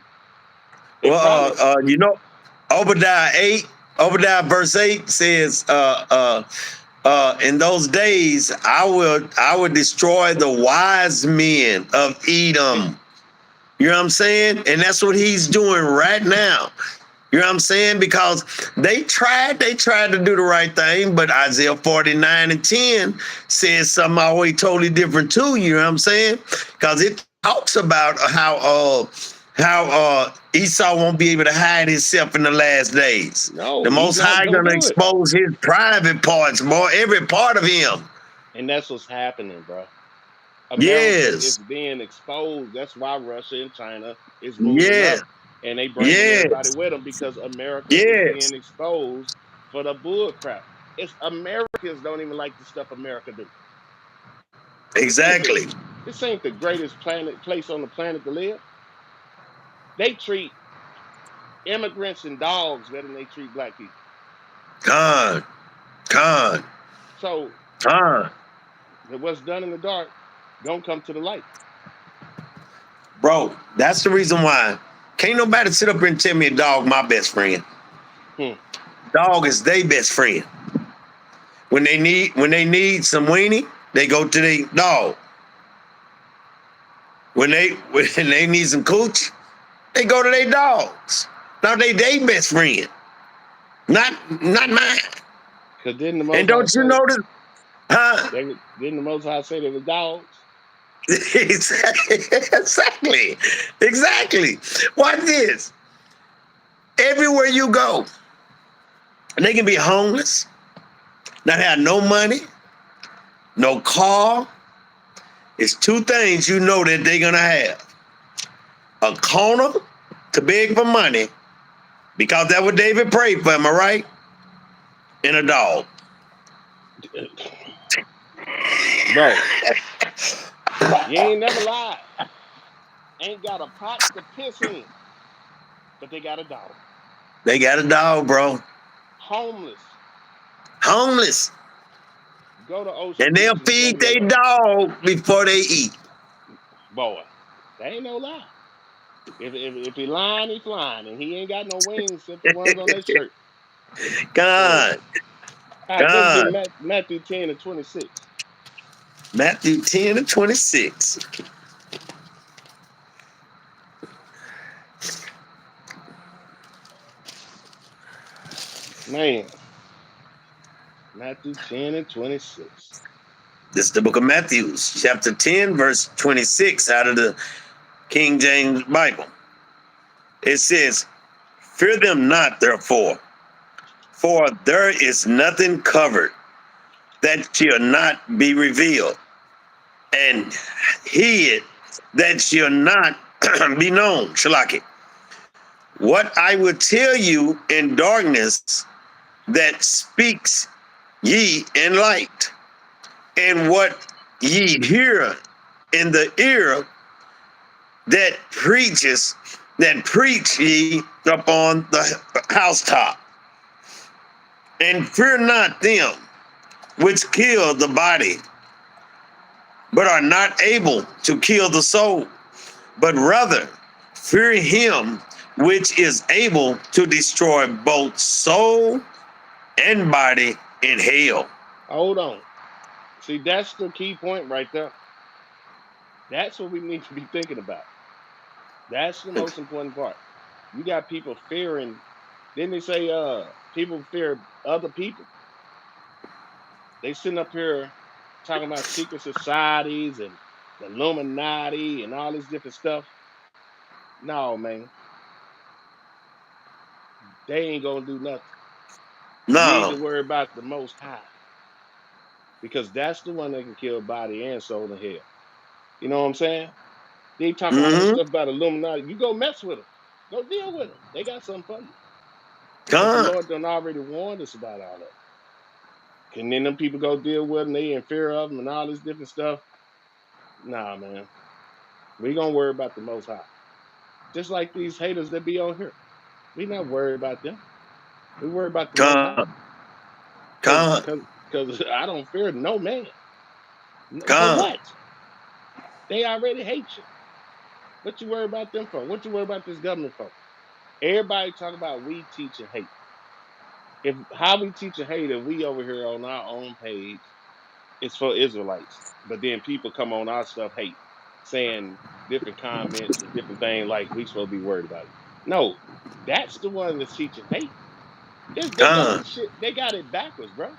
Obadiah verse 8 says, in those days I will destroy the wise men of Edom. You know what I'm saying? And that's what he's doing right now. You know what I'm saying? Because they tried to do the right thing, but Isaiah 49:10 says something always totally different too. You know what I'm saying? Because it talks about how Esau won't be able to hide himself in the last days. No, the Most High gonna expose his private parts, boy, every part of him. And that's what's happening, bro. America is being exposed. That's why Russia and China is moving up. And they bring everybody with them because America is being exposed for the bull crap. It's Americans don't even like the stuff America do. Exactly. This ain't the greatest place on the planet to live. They treat immigrants and dogs better than they treat black people. So what's done in the dark don't come to the light. Bro, that's the reason why can't nobody sit up here and tell me a dog my best friend. Dog is their best friend. When they need some weenie, they go to their dog. When they need some cooch, they go to their dogs. Now they best friend. Not mine. Cause didn't the Most and don't you notice? Didn't the Most High say they were dogs? Exactly. Watch this. Everywhere you go, they can be homeless, not have no money, no car. It's two things you know that they're gonna have: a corner to beg for money, because that's what David prayed for, am I right? And a dog. Bro. You ain't never lied. Ain't got a pot to piss in. But they got a dog. They got a dog, bro. Homeless. Go to Ocean And they'll Beach in feed San their Diego. dog before they eat. Boy, that ain't no lie. If he lying, he flying, and he ain't got no wings except the ones on that shirt. God. All right, let's God. get Matthew 10 and 26. Matthew 10 and 26. Man, Matthew 10 and 26. This is the book of Matthew, chapter 10, verse 26 out of the King James Bible. It says, "Fear them not, therefore, for there is nothing covered that shall not be revealed, and hid that shall not be known." Shalaki. What I will tell you in darkness, that speaks ye in light, and what ye hear in the ear, that preach ye upon the housetop. And fear not them which kill the body, but are not able to kill the soul, but rather fear him which is able to destroy both soul and body in hell. Hold on. See, that's the key point right there. That's what we need to be thinking about. That's the most important part. You got people fearing. Didn't they say people fear other people? They sitting up here talking about secret societies and the Illuminati and all this different stuff. No, man. They ain't gonna do nothing. You need to No. worry about the Most High, because that's the one that can kill body and soul in hell. You know what I'm saying? They talk all that stuff about Illuminati. You go mess with them. Go deal with them. They got something for you. But the God. Lord done already warned us about all that. Can then them people go deal with them? They in fear of them and all this different stuff. Nah, man. We gonna worry about the Most High. Just like these haters that be on here. We not worried about them. We worry about the Most High. Because I don't fear no man. For what? They already hate you. What you worry about them for? What you worry about this government for? Everybody talk about we teaching hate. If how we teaching hate, if we over here on our own page, it's for Israelites. But then people come on our stuff hate, saying different comments and different things like we supposed to be worried about it. No, that's the one that's teaching hate. They got the shit. They got it backwards, bro.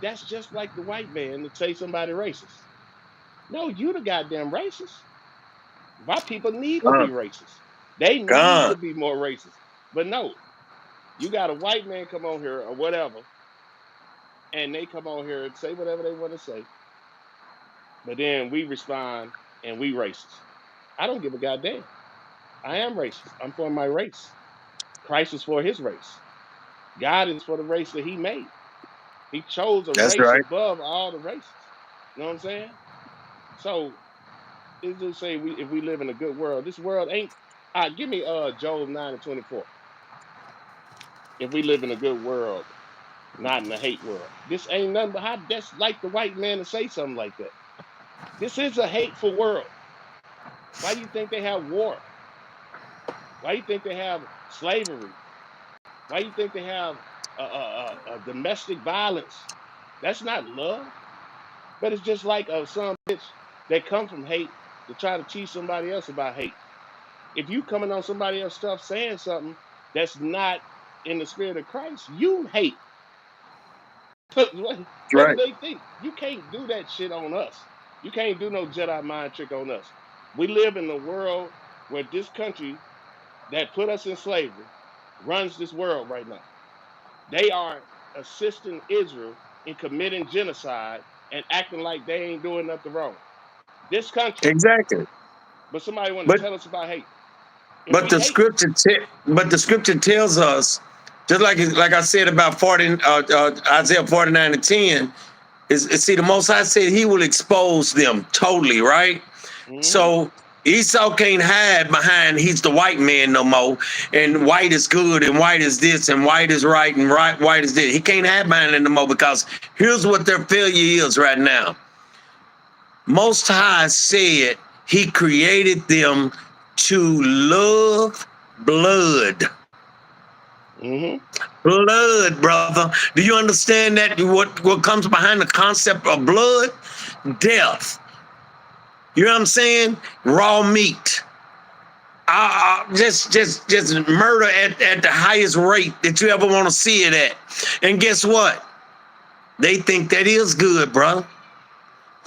That's just like the white man to say somebody racist. No, you the goddamn racist. Why people need to be racist? They need to be more racist. But no, you got a white man come on here or whatever, and they come on here and say whatever they want to say. But then we respond and we racist. I don't give a goddamn. I am racist. I'm for my race. Christ is for his race. God is for the race that he made. He chose a race above all the races. You know what I'm saying? So it just say if we live in a good world, this world ain't. Give me Job 9 and 24. If we live in a good world, not in a hate world. This ain't nothing but how that's like the white man to say something like that. This is a hateful world. Why do you think they have war? Why do you think they have slavery? Why do you think they have domestic violence? That's not love. But it's just like some bitch that come from hate to try to teach somebody else about hate. If you coming on somebody else's stuff saying something that's not in the spirit of Christ, you hate. What do they think? You can't do that shit on us. You can't do no Jedi mind trick on us. We live in a world where this country that put us in slavery runs this world right now. They are assisting Israel in committing genocide and acting like they ain't doing nothing wrong. This country. Exactly. But somebody want to tell us about hate. But the scripture tells us, just like I said about Isaiah 49 and 10, see, the Most High said he will expose them totally, right? Mm-hmm. So Esau can't hide behind he's the white man no more, and white is good, and white is this, and white is right, and white is this. He can't hide behind it no more, because here's what their failure is right now. Most High said he created them to love blood. Blood, brother. Do you understand that? What comes behind the concept of blood? Death. You know what I'm saying? Raw meat. Just murder at the highest rate that you ever want to see it at. And guess what? They think that is good, brother.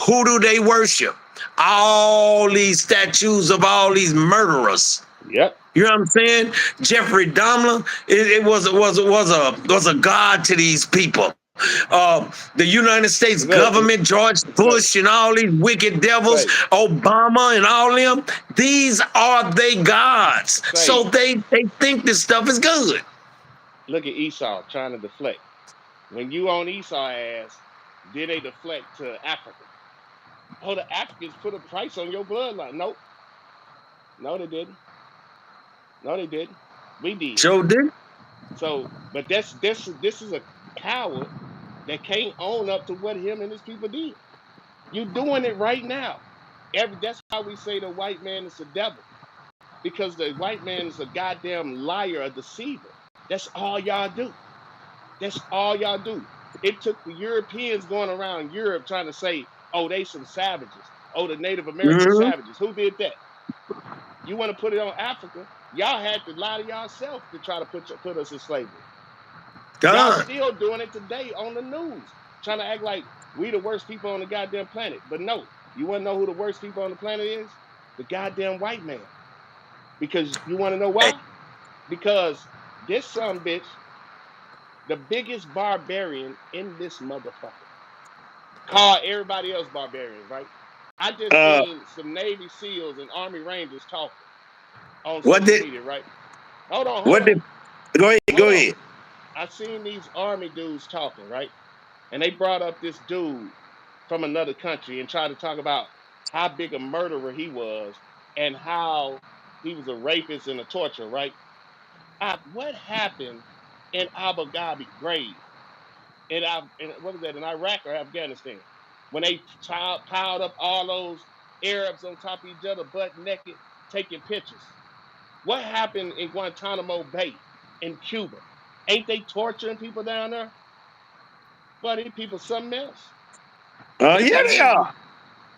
Who do they worship? All these statues of all these murderers. Yep. You know what I'm saying? Jeffrey Dahmer, it was a god to these people. The United States government, George Bush, and all these wicked devils, Obama and all them, these are they gods. So they think this stuff is good. Look at Esau trying to deflect. When you on Esau ass, then they deflect to Africa. Oh, the Africans put a price on your bloodline. Nope. No, they didn't. No, they didn't. We did. Sure did. So, but this is a coward that can't own up to what him and his people did. You doing it right now. That's how we say the white man is the devil. Because the white man is a goddamn liar, a deceiver. That's all y'all do. That's all y'all do. It took the Europeans going around Europe trying to say, oh, they some savages. Oh, the Native American savages. Who did that? You want to put it on Africa? Y'all had to lie to yourself to try to put us in slavery. Y'all still doing it today on the news, trying to act like we the worst people on the goddamn planet. But no, you want to know who the worst people on the planet is? The goddamn white man. Because you want to know why? Because this son bitch, the biggest barbarian in this motherfucker, call everybody else barbarians, right? I just seen some Navy SEALs and Army Rangers talking on social media, right? Hold on. Go ahead. I seen these Army dudes talking, right? And they brought up this dude from another country and tried to talk about how big a murderer he was and how he was a rapist and a torturer, right? What happened in Abu Ghraib grave? What was that, in Iraq or Afghanistan? When they piled up all those Arabs on top of each other, butt naked, taking pictures. What happened in Guantanamo Bay in Cuba? Ain't they torturing people down there? But these people something else. Yeah, they are.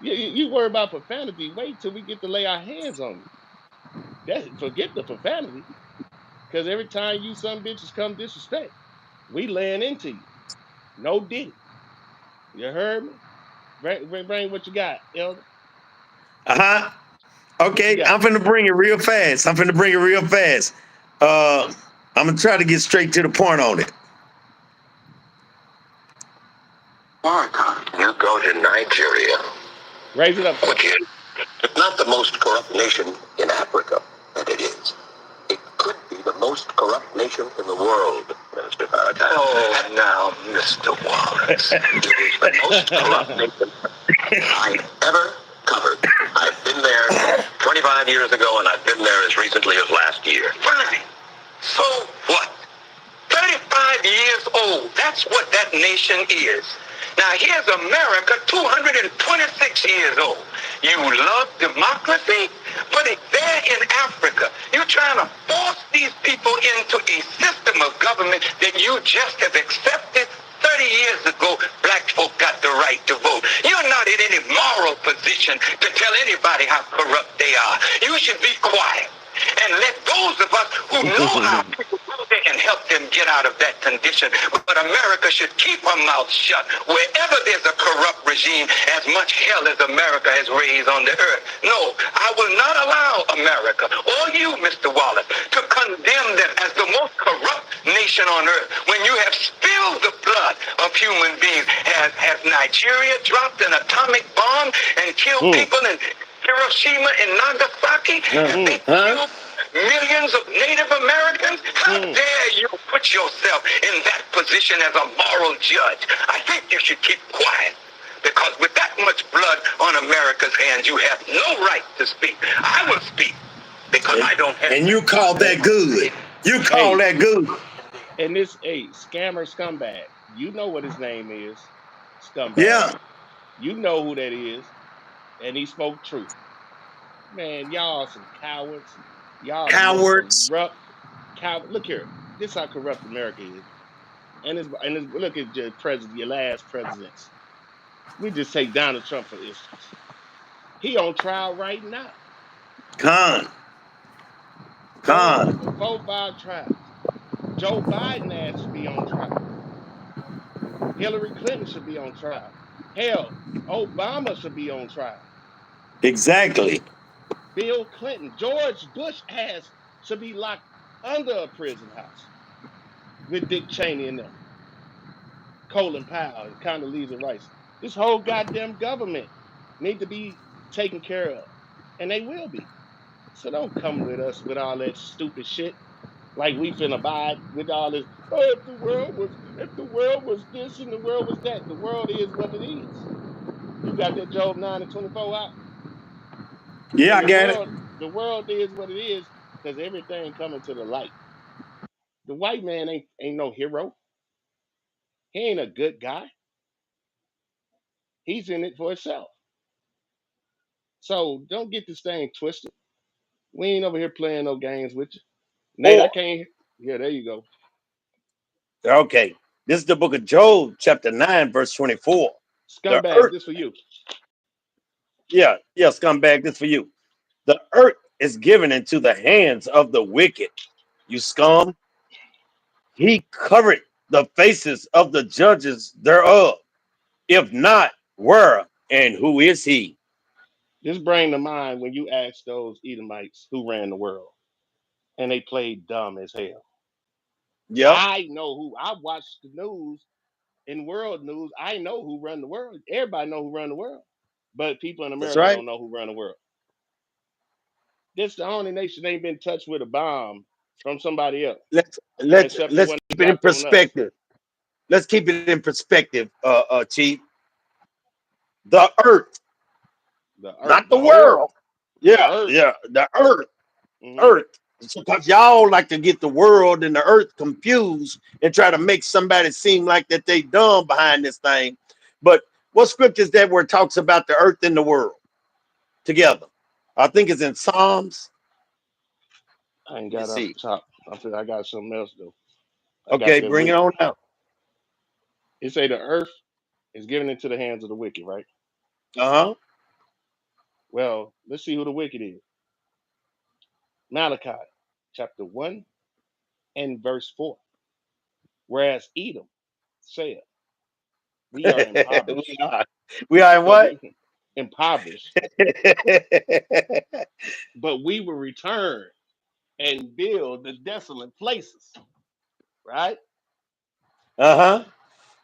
You worry about profanity. Wait till we get to lay our hands on you. Forget the profanity. Because every time you some bitches come disrespect, we laying into you. No diddy. You heard me? Bring what you got, Elder. Okay, I'm finna bring it real fast. I'm gonna try to get straight to the point on it. You go to Nigeria. Raise it up. Which is not the most corrupt nation in Africa, but it is. It could be the most corrupt nation in the world, Mr. Paradise. Oh, now, Mr. Wallace. It is the most corrupt nation I've ever covered. I've been there 25 years ago, and I've been there as recently as last year. Fine. So what? 35 years old. That's what that nation is. Now, here's America, 226 years old. You love democracy, but it's there in Africa. You're trying to force these people into a system of government that you just have accepted. 30 years ago, black folk got the right to vote. You're not in any moral position to tell anybody how corrupt they are. You should be quiet and let those of us who know how people do it and help them get out of that condition. But America should keep her mouth shut. Wherever there's a corrupt regime, as much hell as America has raised on the earth. No, I will not allow America, or you, Mr. Wallace, to condemn them as the most corrupt nation on earth. When you have spilled the blood of human beings, has Nigeria dropped an atomic bomb and killed people in Hiroshima and Nagasaki? They killed millions of Native Americans? How dare you put yourself in that position as a moral judge? I think you should keep quiet. Because with that much blood on America's hands, you have no right to speak. I don't have. And you call that good. You call that good. And this scammer scumbag, you know what his name is, scumbag. Yeah. You know who that is, and he spoke truth. Man, y'all are some cowards. Y'all the most Cowards. corrupt coward. Look here, this how corrupt America is. And look at your last presidents. We just take Donald Trump for instance. He on trial right now. Con. 4-5 trials. Joe Biden ass should be on trial. Hillary Clinton should be on trial. Hell, Obama should be on trial. Exactly. Bill Clinton, George Bush ass should be locked under a prison house with Dick Cheney and them. Colin Powell and Condoleezza Rice. This whole goddamn government need to be taken care of. And they will be. So don't come with us with all that stupid shit. Like we finna abide with all this. Oh, if the world was this and the world was that. The world is what it is. You got that Job 9:24 out? Yeah, I got it. The world is what it is because everything coming to the light. The white man ain't no hero. He ain't a good guy. He's in it for himself. So don't get this thing twisted. We ain't over here playing no games with you. Nate, I can't. Yeah, there you go. Okay. This is the book of Job, chapter 9, verse 24. Scumbag, this for you. Yeah, scumbag, this for you. The earth is given into the hands of the wicked. You scum. He covered the faces of the judges thereof. If not, where and who is he? Just bring to mind when you ask those Edomites who ran the world, and they played dumb as hell. Yeah, I know who. I watch the news and world news. I know who run the world. Everybody know who run the world, but people in that's America right. don't know who run the world. This the only nation ain't been touched with a bomb from somebody else. Let's Except the one keep it in dropped on us. perspective. Let's keep it in perspective, Chief. The earth, not the world. The earth. Earth. Because y'all like to get the world and the earth confused and try to make somebody seem like that they dumb behind this thing. But what scripture is that where it talks about the earth and the world together? I think it's in Psalms. I ain't got off the top. I got something else though. Okay, bring it on out. It say the earth is given into the hands of the wicked, right? Uh-huh. Well, let's see who the wicked is. Malachi, chapter 1 and verse 4. Whereas Edom said, we are impoverished. we are what? Impoverished. But we will return and build the desolate places. Right? Uh-huh.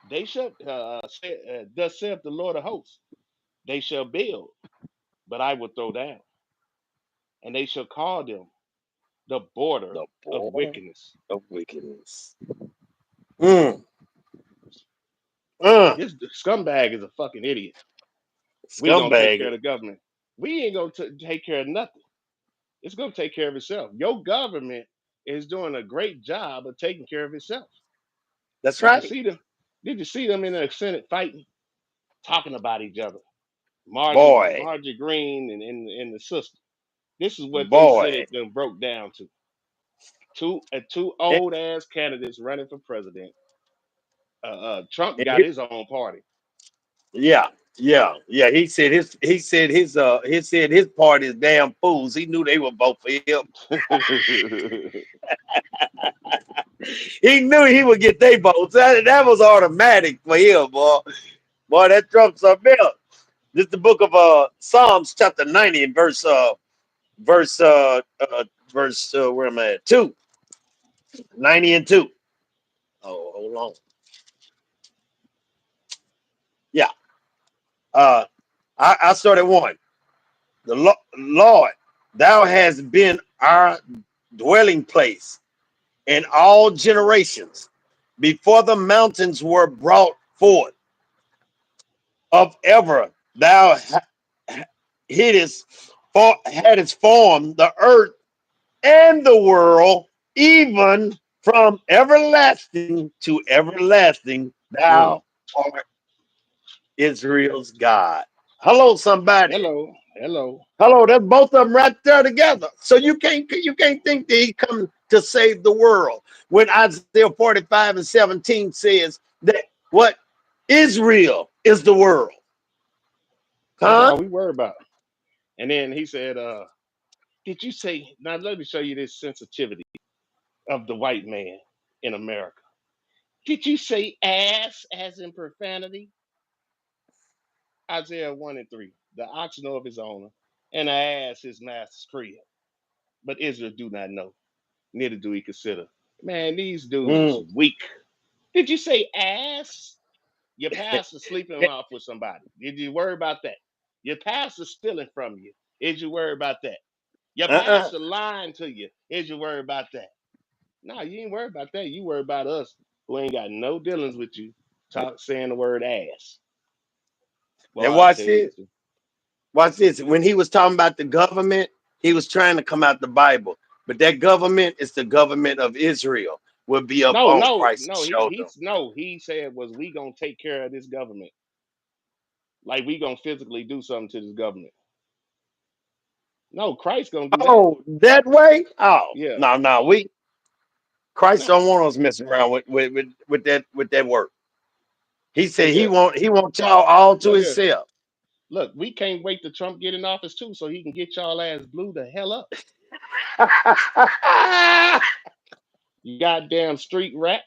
They shall thus saith the Lord of hosts. They shall build, but I will throw down. And they shall call them the border of wickedness. This scumbag is a fucking idiot. We gonna take care of the government. We ain't gonna take care of nothing. It's gonna take care of itself. Your government is doing a great job of taking care of itself. That's right. Did you see them in the Senate fighting, talking about each other? Margie Green and the sister. This is what they Senate them broke down to. Two old ass candidates running for president. Trump got his own party. Yeah. He said his party is damn fools. He knew they would vote for him. He knew he would get their votes. That was automatic for him, boy. Boy, that Trump's something else. This is the book of Psalms chapter 90 and verse where am I at? 2. 90 and 2. Oh, hold on. Yeah. I started 1. The Lord, thou hast been our dwelling place in all generations, before the mountains were brought forth. Of ever thou hadst formed the earth and the world, even from everlasting to everlasting. Thou art Israel's God. Hello, somebody. Hello. Hello, that's both of them right there together. So you can't think that he come to save the world when Isaiah 45:17 says that what Israel is the world. That's Huh? all we worry about. And then he said, did you say, now let me show you this sensitivity of the white man in America. Did you say ass as in profanity? Isaiah 1:3. The ox know of his owner, and the ass his master's crib. But Israel do not know, neither do he consider. Man, these dudes weak. Did you say ass? Your pastor sleeping off with somebody. Did you worry about that? Your pastor stealing from you. Is you worry about that? Your pastor lying to you. Is you worry about that? No, you ain't worried about that. You worry about us who ain't got no dealings with you saying the word ass. Boy, And I watch tell you this. Watch this. When he was talking about the government, he was trying to come out the Bible. But that government is the government of Israel. Will be up on Christ's shoulder. He said was we gonna take care of this government. Like we gonna physically do something to this government. No, Christ gonna do that. Oh, that way? Oh, Yeah. no. Christ don't want us messing around with that work. He said he want y'all all to himself. Look, we can't wait till Trump get in office too, so he can get y'all ass blew the hell up. You goddamn street rat.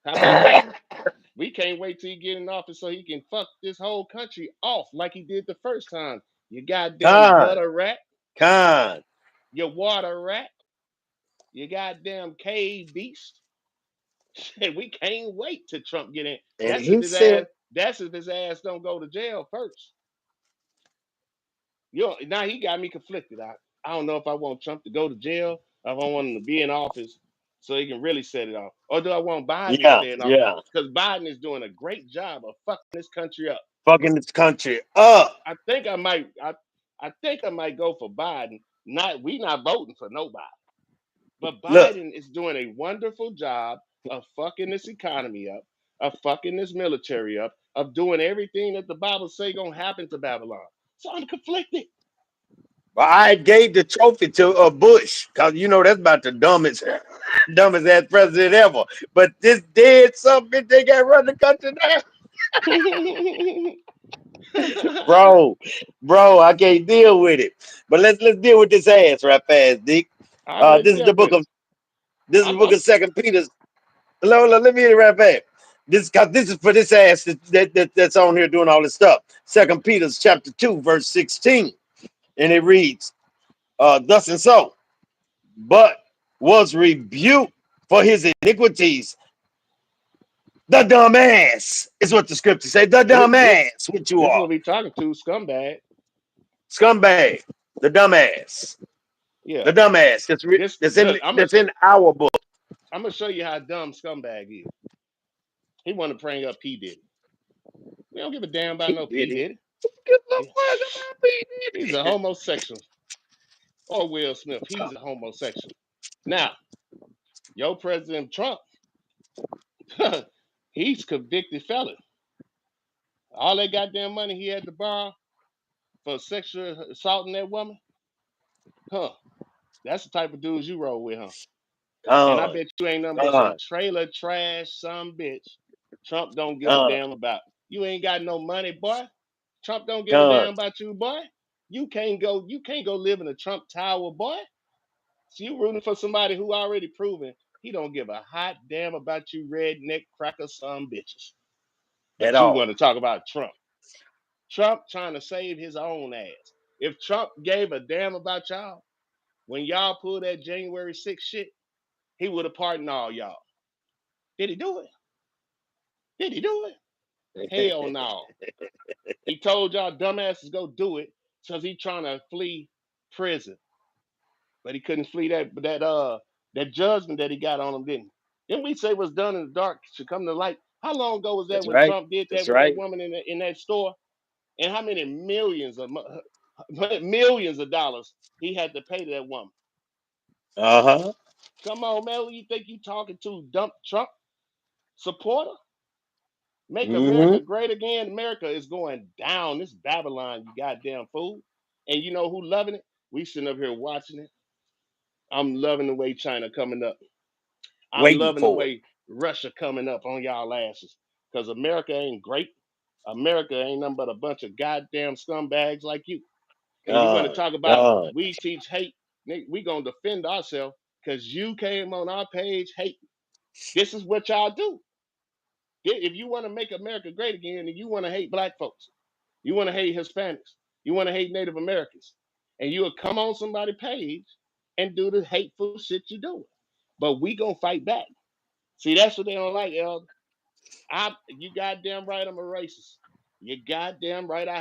How about that? We can't wait till he get in office so he can fuck this whole country off like he did the first time. You goddamn gutter rat. You water rat. You goddamn cave beast. Shit, we can't wait till Trump get in. And That's if his ass don't go to jail first. Now he got me conflicted. I don't know if I want Trump to go to jail, or if I want him to be in office so he can really set it off. Or do I want Biden to stay in office? Because Biden is doing a great job of fucking this country up. I think I might go for Biden. We not voting for nobody. But Biden is doing a wonderful job of fucking this economy up, of fucking this military up, of doing everything that the Bible say gonna happen to Babylon. So I'm conflicted. Well, I gave the trophy to Bush because that's about the dumbest ass president ever. But this dead something they got run the country now. bro, I can't deal with it. But let's deal with this ass right fast, Dick. This is the book of 2 Peter. Let me hit it right back. This is for this ass that's on here doing all this stuff. 2 Peter chapter 2, verse 16. And it reads, thus and so, but was rebuked for his iniquities. The dumb ass is what the scripture say. The dumb ass, what you are. This is what we talking to, scumbag. Scumbag, the dumb ass. Yeah. The dumb ass that's in our book. I'm going to show you how dumb scumbag is. He want to bring up P. Diddy. We don't give a damn about no P. Diddy. He's a homosexual. Or Will Smith, he's a homosexual. Now, your President Trump, he's convicted felon. All that goddamn money he had to borrow for sexual assaulting that woman, that's the type of dudes you roll with, huh? And I bet you ain't nothing but some trailer trash, some bitch. Trump don't give a damn about. You ain't got no money, boy. Trump don't give a damn about you, boy. You can't go live in a Trump tower, boy. So you rooting for somebody who already proven he don't give a hot damn about you redneck cracker some bitches. But you want to talk about Trump. Trump trying to save his own ass. If Trump gave a damn about y'all, when y'all pulled that January 6th shit, he would have pardoned all y'all. Did he do it? Did he do it? Hell no. He told y'all dumbasses go do it because he trying to flee prison. But he couldn't flee that judgment that he got on him, didn't he? Didn't we say what's done in the dark should come to light? How long ago was that when Trump did that with that woman in that store? And how many millions of dollars he had to pay to that woman? Come on, man. Who you think you talking to? Dump Trump supporter? Make America great again. America is going down. This Babylon, you goddamn fool. And you know who loving it? We sitting up here watching it. I'm loving the way China coming up. I'm Waiting loving the for it. way Russia coming up on y'all asses. Because America ain't great. America ain't nothing but a bunch of goddamn scumbags like you. And you want to talk about we teach hate? We gonna defend ourselves because you came on our page hate. This is what y'all do. If you want to make America great again, and you want to hate black folks, you want to hate Hispanics, you want to hate Native Americans, and you will come on somebody's page and do the hateful shit you doing. But we gonna fight back. See, that's what they don't like, Elder. You goddamn right, I'm a racist. You goddamn right, I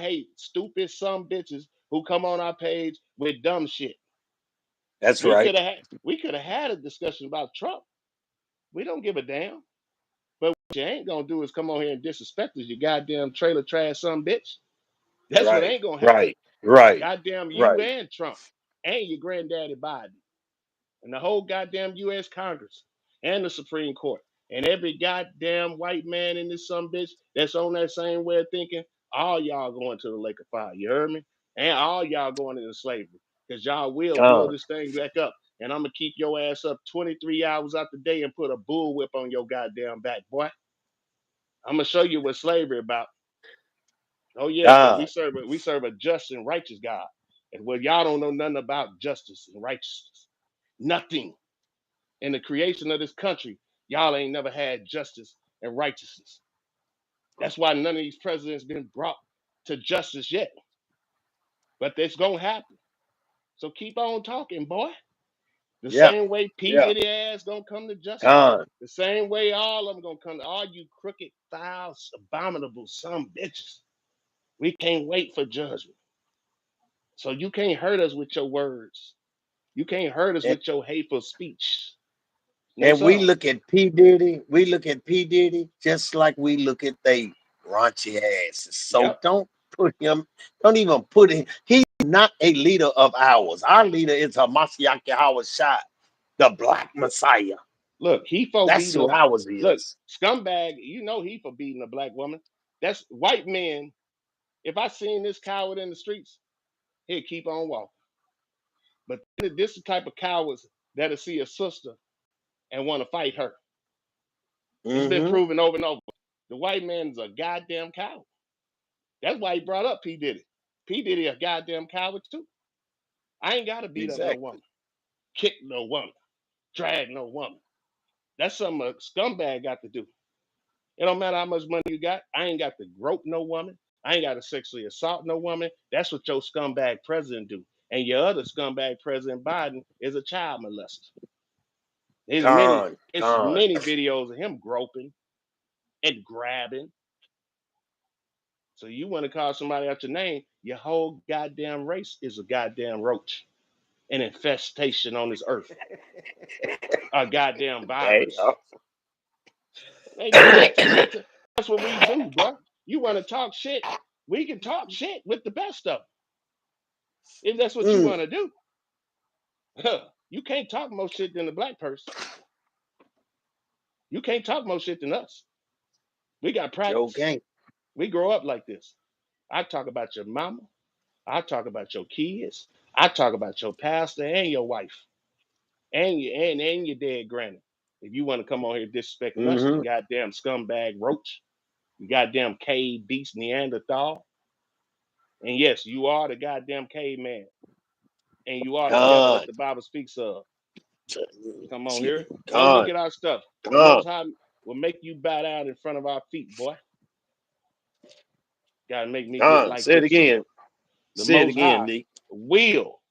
hate stupid some bitches who come on our page with dumb shit. That's We right. could have had a discussion about Trump. We don't give a damn. But what you ain't gonna do is come on here and disrespect us, you goddamn trailer trash some bitch. That's what Right. ain't gonna happen. Right. Goddamn you Right. and Trump and your granddaddy Biden and the whole goddamn U.S. Congress and the Supreme Court and every goddamn white man in this some bitch that's on that same way of thinking. All y'all going to the lake of fire. You heard me? And all y'all going into slavery because y'all will build this thing back up. And I'm gonna keep your ass up 23 hours out the day and put a bull whip on your goddamn back, boy. I'm gonna show you what slavery about. Oh yeah, because we serve a just and righteous God. And well, y'all don't know nothing about justice and righteousness. Nothing. In the creation of this country, y'all ain't never had justice and righteousness. That's why none of these presidents been brought to justice yet. But it's gonna happen. So keep on talking, boy. The Yeah. same way P. Yeah. Diddy ass gonna come to justice. The same way all of them gonna come to all you crooked, foul, abominable some bitches. We can't wait for judgment. So you can't hurt us with your words. You can't hurt us And, with your hateful speech. No, and we sir. look at P. Diddy. We look at P. Diddy just like we look at they raunchy asses. So Yep. don't even put him. He's not a leader of ours. Our leader is Hamashiach Yahweh Shai, the Black Messiah. Look, he for That's beating who a ours look, is. scumbag, you know he for beating a black woman. That's white men. If I seen this coward in the streets, he'd keep on walking. But this is the type of cowards that'll see a sister and want to fight her. It's been proven over and over. The white man's a goddamn coward. That's why he brought up P. Diddy. P. Diddy a goddamn coward too. I ain't gotta beat up no Exactly. woman, kick no woman, drag no woman. That's something a scumbag got to do. It don't matter how much money you got. I ain't got to grope no woman. I ain't got to sexually assault no woman. That's what your scumbag president do. And your other scumbag president Biden is a child molester. It's many videos of him groping and grabbing. So you want to call somebody out your name, your whole goddamn race is a goddamn roach, an infestation on this earth, a goddamn Hey, virus. Ain't nothing but that's what we do, bro. You want to talk shit? We can talk shit with the best of them. If that's what you want to do. You can't talk more shit than a black person. You can't talk more shit than us. We got practice. okay. We grow up like this. I talk about your mama. I talk about your kids. I talk about your pastor and your wife. And your dead granny. If you want to come on here disrespecting us, you goddamn scumbag roach. You goddamn cave beast Neanderthal. And yes, you are the goddamn caveman. And you are the devil that the Bible speaks of. Come on here. Come look at our stuff. The Most High will make you bow down in front of our feet, boy. Gotta make me get like Say it this. again. The Say it Most again, High Nick. will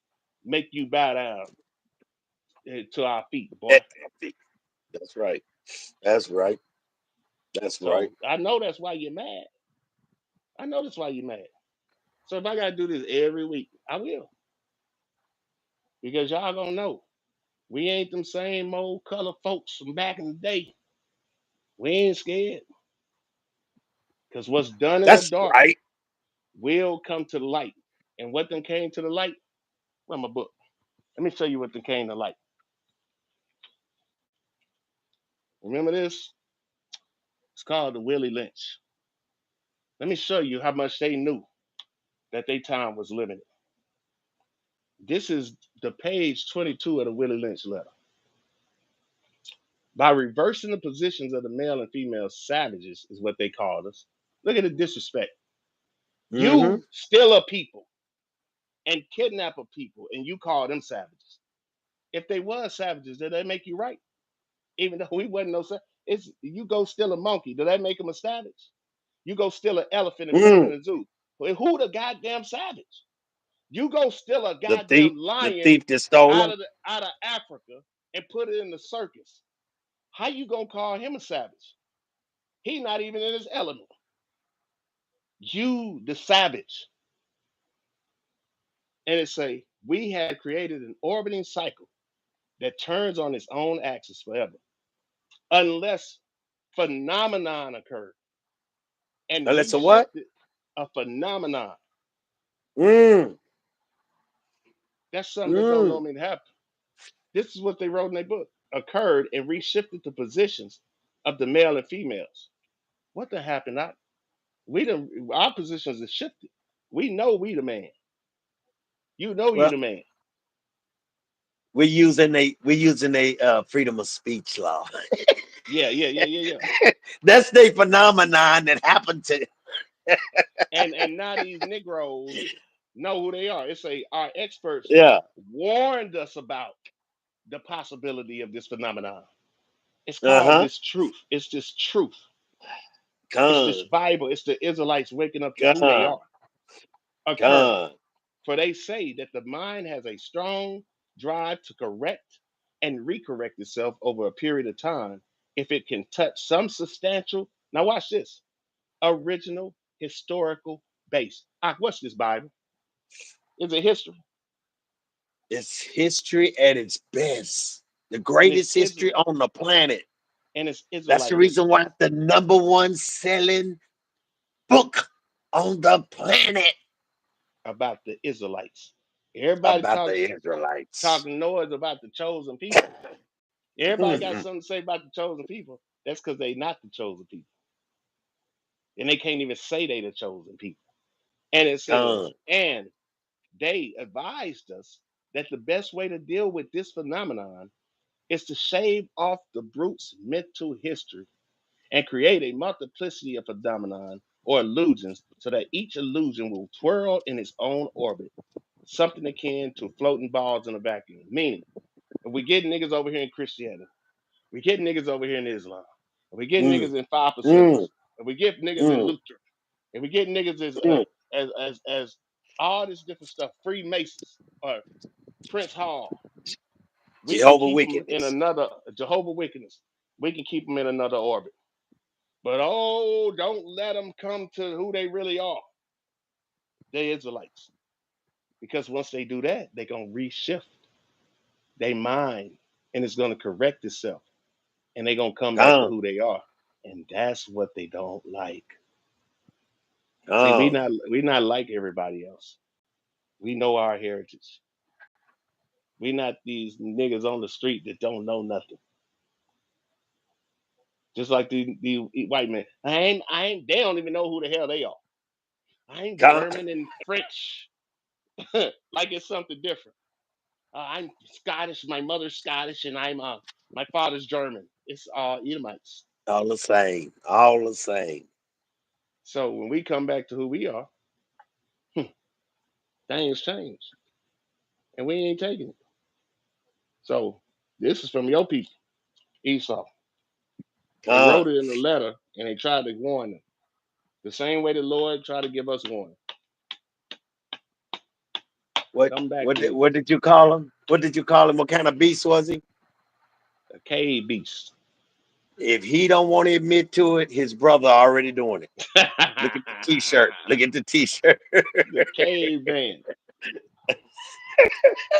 make you bow down to our feet, boy. That's right. That's right. That's right. So I know that's why you're mad. I know that's why you're mad. So if I gotta do this every week, I will. Because y'all gonna know. We ain't them same old color folks from back in the day. We ain't scared. Because what's done in the That's dark right. will come to the light. And what then came to the light? Well, my book. Let me show you what they came to light. Remember this? It's called the Willie Lynch. Let me show you how much they knew that their time was limited. This is the page 22 of the Willie Lynch letter. By reversing the positions of the male and female savages, is what they called us. Look at the disrespect. You steal a people and kidnap a people, and you call them savages. If they were savages, did that make you right? Even though we wasn't no savage. It's you go steal a monkey, did that make him a savage? You go steal an elephant and put him in a zoo. Well, who the goddamn savage? You go steal a goddamn lion the thief that stole out of Africa and put it in the circus. How you gonna call him a savage? He not even in his element. You the savage. And it say, we had created an orbiting cycle that turns on its own axis forever, unless phenomenon occurred. And unless a what? A phenomenon. Mm. That's something that don't normally happen. This is what they wrote in their book. Occurred and reshifted the positions of the male and females. What the happened? Our positions are shifted. We know we the man. You know you the man. We're using a freedom of speech law. Yeah. That's the phenomenon that happened to. and now these Negroes know who they are. It's our experts warned us about the possibility of this phenomenon. It's called this truth. It's this truth. It's this Bible. It's the Israelites waking up to who they are. Occurred. For they say that the mind has a strong drive to correct and recorrect itself over a period of time if it can touch some substantial, now watch this, original historical base. What's this Bible? Is it history? It's history at its best. The greatest history on the planet. And it's Israelite. That's the reason why it's the #1 selling book on the planet. About the Israelites. Everybody talking noise about the chosen people. Everybody got something to say about the chosen people. That's because they not the chosen people. And they can't even say they the chosen people. And it says, and they advised us that the best way to deal with this phenomenon is to shave off the brute's mental history and create a multiplicity of phenomenon or illusions so that each illusion will twirl in its own orbit, something akin to floating balls in a vacuum. Meaning, if we get niggas over here in Christianity, we get niggas over here in Islam, if we get niggas in 5%, if we get niggas in Luther, if we get niggas as all this different stuff, Freemasons or Prince Hall, we can keep them in another Jehovah Wickedness. We can keep them in another orbit. But don't let them come to who they really are. They Israelites. Because once they do that, they're going to reshift their mind and it's going to correct itself. And they're going to come back to who they are. And that's what they don't like. See, we not like everybody else. We know our heritage. We not these niggas on the street that don't know nothing. Just like the white men. They don't even know who the hell they are. I ain't German and French. Like it's something different. I'm Scottish. My mother's Scottish, and my father's German. It's all Edomites. All the same. All the same. So when we come back to who we are, things change, and we ain't taking it. So this is from your people, Esau. They wrote it in a letter, and they tried to warn them. The same way the Lord tried to give us warning. What did you call him? What did you call him? What kind of beast was he? A cave beast. If he don't want to admit to it, his brother already doing it. Look at the t-shirt. Look at the t-shirt. The caveman.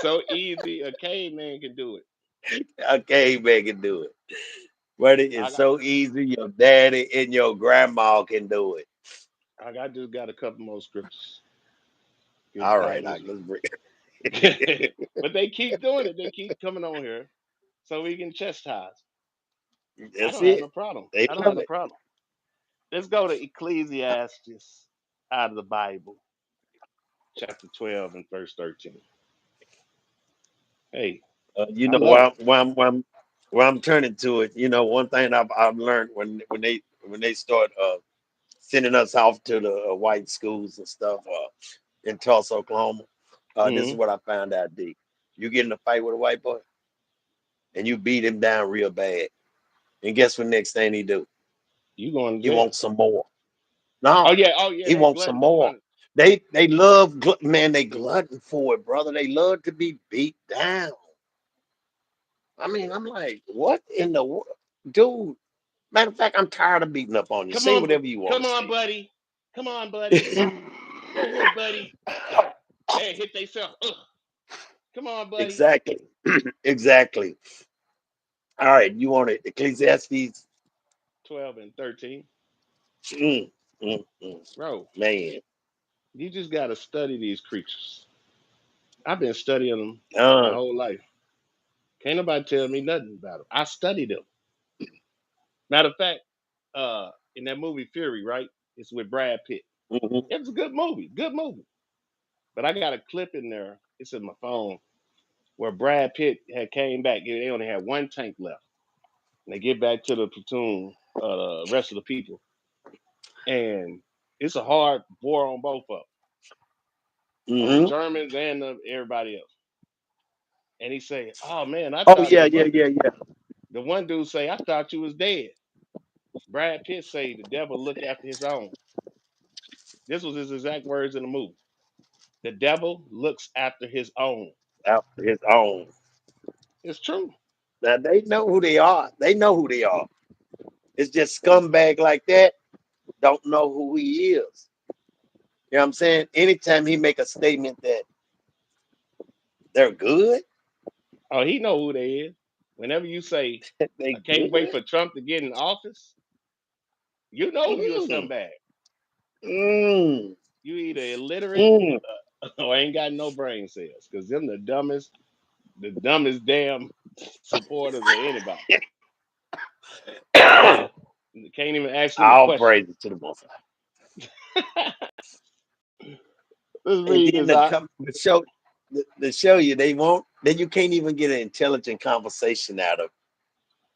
So easy, a caveman can do it. A caveman can do it. But it is so easy. Your daddy and your grandma can do it. I just got a couple more scriptures. All right, let's bring it. But they keep doing it. They keep coming on here so we can chastise. I That's don't have it. no problem. They I don't have love no it. problem. Let's go to Ecclesiastes out of the Bible, chapter 12 and verse 13. Hey, You I know, love it. while I'm turning to it, you know, one thing I've learned when they start sending us off to the white schools and stuff in Tulsa, Oklahoma, this is Mm-hmm. what I found out, D. You get in a fight with a white boy and you beat him down real bad. And guess what next thing he do? You going to He jail. wants some more. No, Oh yeah, he they wants some glutton for more. punishment. They love, man, they glutton for it, brother. They love to be beat down. I mean, I'm like, what in the world? Dude, matter of fact, I'm tired of beating up on you. Come Say on, whatever you want come to on, say. buddy. Come on, buddy. Go ahead, buddy. They hit themselves. Come on, buddy. Exactly. Exactly. All right, you want it? Ecclesiastes? 12 and 13. Mm, mm, mm. Bro, Man. you just got to study these creatures. I've been studying them my Uh, whole life. Can't nobody tell me nothing about them. I studied them. Matter of fact, in that movie Fury, right? It's with Brad Pitt. mhm, It was a good movie. Good movie. But I got a clip in there. It's in my phone where Brad Pitt had came back. They only had one tank left. And they get back to the platoon, the rest of the people. And it's a hard war on both of them, on the mhm. Germans and everybody else. And he say, "Oh man, I Oh, thought yeah, yeah, yeah, yeah. the one dude say I thought you was dead." Brad Pitt say the devil look after his own. This was his exact words in the movie. The devil looks after his own. After his own. It's true. Now, they know who they are. They know who they are. It's just Yeah. scumbag like that don't know who he is. You know what I'm saying? Anytime he make a statement that they're good, Oh, he know who they is. Whenever you say, they "I can't wait good. for Trump to get in office," you know you a Mm, scumbag. mm, You either illiterate mm. or ain't got no brain cells, because them the dumbest damn supporters of anybody. You can't even ask them a All question. praises to the Most High. Let's And read then this out. the show you they won't. Then you can't even get an intelligent conversation out of.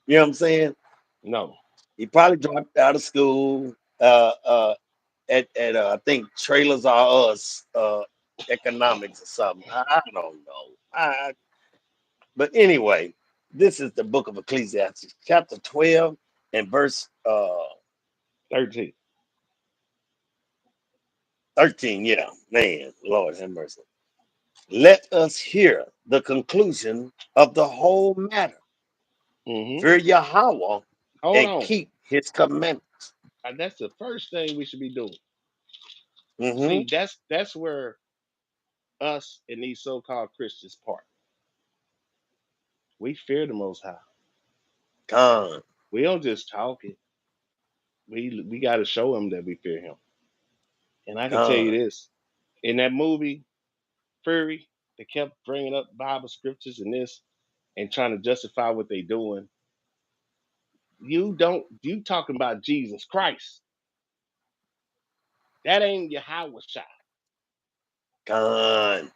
You know what I'm saying? No. He probably dropped out of school. At I think Trailers Are Us, economics or something. I don't know. But anyway, this is the book of Ecclesiastes, chapter 12 and verse 13. 13. Yeah, man, Lord have mercy. Let us hear the conclusion of the whole matter. Mm-hmm. Fear Yahweh Hold and on. keep his commandments. That's the first thing we should be doing. Mm-hmm. See, that's where us and these so-called Christians part. We fear the Most High. Con, We don't just talk it. We got to show him that we fear him. And I can tell you con. this: in that movie Fury, they kept bringing up Bible scriptures and this and trying to justify what they doing. You talking about Jesus Christ. That ain't Yahweh Shai. Con.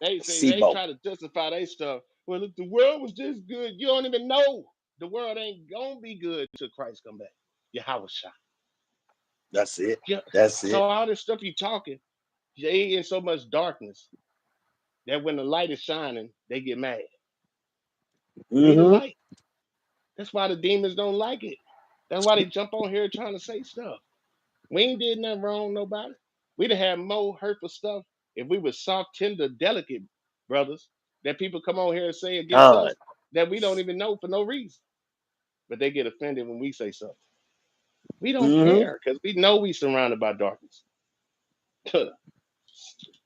They say they Sibo. try to justify their stuff. Well, if the world was this good, you don't even know. The world ain't gonna be good till Christ come back. Yahweh Shai. That's it. Yeah. That's So it. all this stuff you talking, they in so much darkness that when the light is shining, they get mad. We the Mm-hmm. light. That's why the demons don't like it. That's why they jump on here trying to say stuff. We ain't did nothing wrong, nobody. We'd have had more hurtful stuff if we were soft, tender, delicate brothers that people come on here and say against Con. us that we don't even know for no reason. But they get offended when we say something. We don't Mm-hmm. care because we know we surrounded by darkness.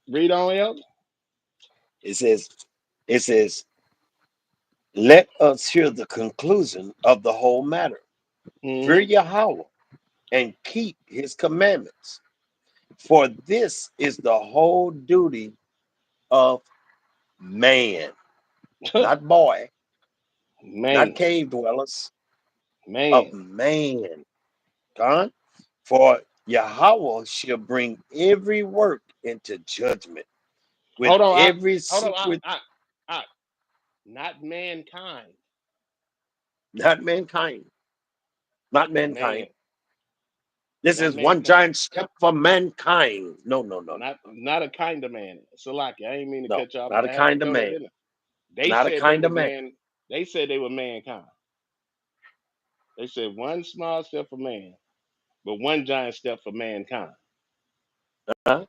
Read on, Elder. It says, it says, let us hear the conclusion of the whole matter. Fear Mm-hmm. Yahweh and keep his commandments. For this is the whole duty of man, not boy, Man. not cave dwellers, Man. of man. God, for Yahweh shall bring every work into judgment with Hold on, every hold on, secret, not mankind. not mankind, not mankind. Man. This Not is one mankind. giant step for mankind. No. Not a kind of man. Salaki, I ain't mean to No, cut you off, not but a I had to kind of throw that man. in there. They Not a said they kind of was man. man. They said they were mankind. They said one small step for man, but one giant step for mankind. Uh-huh.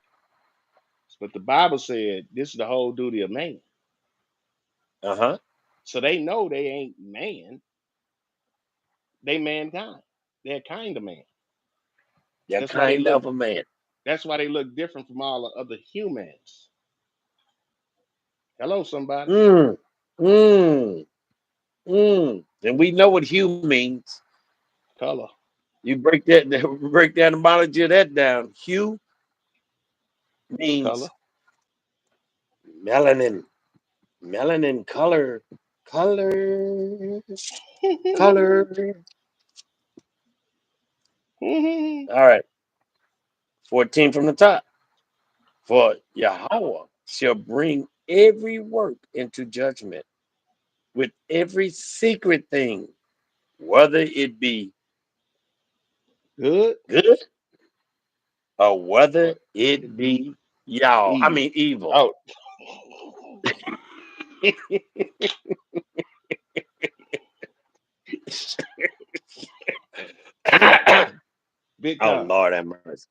But the Bible said this is the whole duty of man. Uh-huh. So they know they ain't man. They mankind. They're kind of man. They're That's why they kind look. of a man. That's why they look different from all the other humans. Hello, somebody. And we know what hue means. Color. You break that etymology of that down. Hue means Color. melanin. Melanin color. Color. All right. 14 from the top. For Yahweh shall bring every work into judgment with every secret thing, whether it be Good. or whether it be evil. Oh. Big Oh, con. Lord have mercy.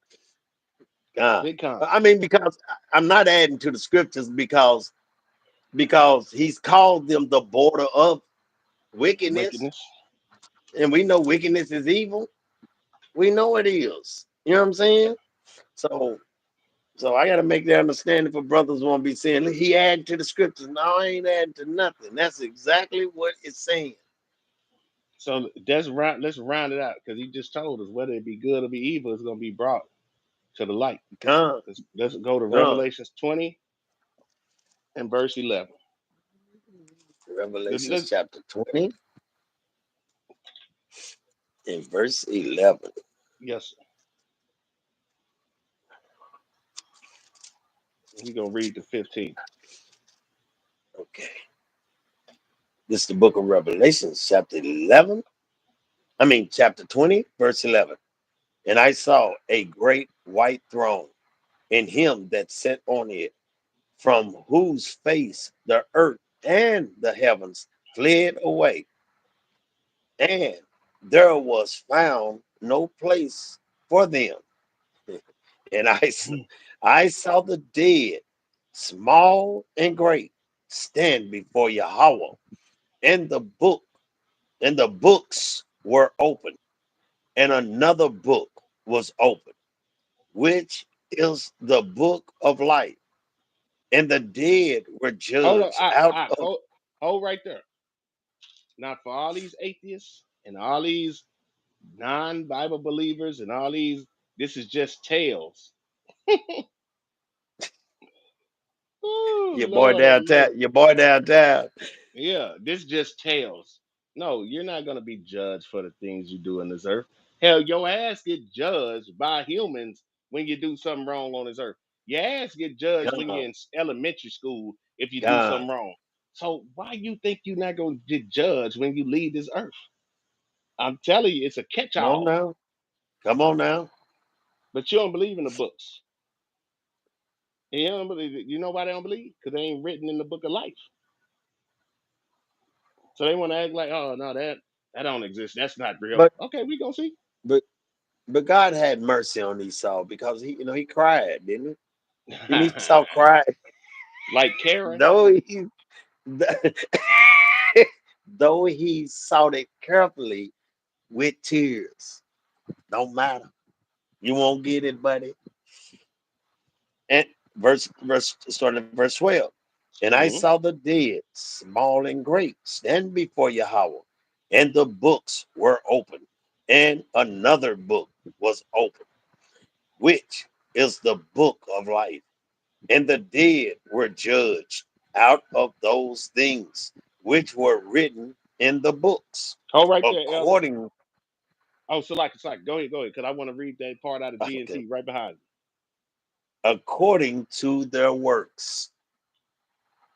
Big con. I mean, because I'm not adding to the scriptures because he's called them the border of wickedness. And we know wickedness is evil. We know it is. You know what I'm saying? So I got to make the understanding for brothers won't be saying he added to the scriptures. No, I ain't adding to nothing. That's exactly what it's saying. So let's round it out because he just told us whether it be good or be evil, it's going to be brought to the light. Let's go to Revelations 20 and verse 11. Revelation chapter 20 and verse 11. Yes, sir. We're going to read the 15. Okay. This is the book of Revelation, chapter 20, verse 11. And I saw a great white throne, and him that sat on it, from whose face the earth and the heavens fled away. And there was found no place for them. And I saw the dead, small and great, stand before Yahweh, and the books were open, and another book was open, which is the book of life. And the dead were judged hold right there. Now, for all these atheists and all these non-Bible believers and all these, this is just tales. Ooh, your boy downtown. Yeah, this just tales. No, you're not going to be judged for the things you do on this earth. Hell, your ass get judged by humans when you do something wrong on this earth. Your ass get judged when you're in elementary school if you do something wrong. So why you think you're not going to get judged when you leave this earth? I'm telling you, it's a catch-all. Come on now. But you don't believe in the books. You don't believe it. You know why they don't believe? Because they ain't written in the book of life. So they want to act like, oh no, that don't exist. That's not real. But okay, we gonna see. But God had mercy on Esau because he cried, didn't he? Esau cried. Like Karen. Though he sought it carefully with tears. Don't matter. You won't get it, buddy. And starting at verse 12. And I saw the dead, small and great, stand before Yahweh, and the books were open, and another book was open, which is the book of life. And the dead were judged out of those things which were written in the books, Oh, right there, Elder. according. Oh, so like, go ahead, because I want to read that part out of Okay, GNT right behind it. according to their works.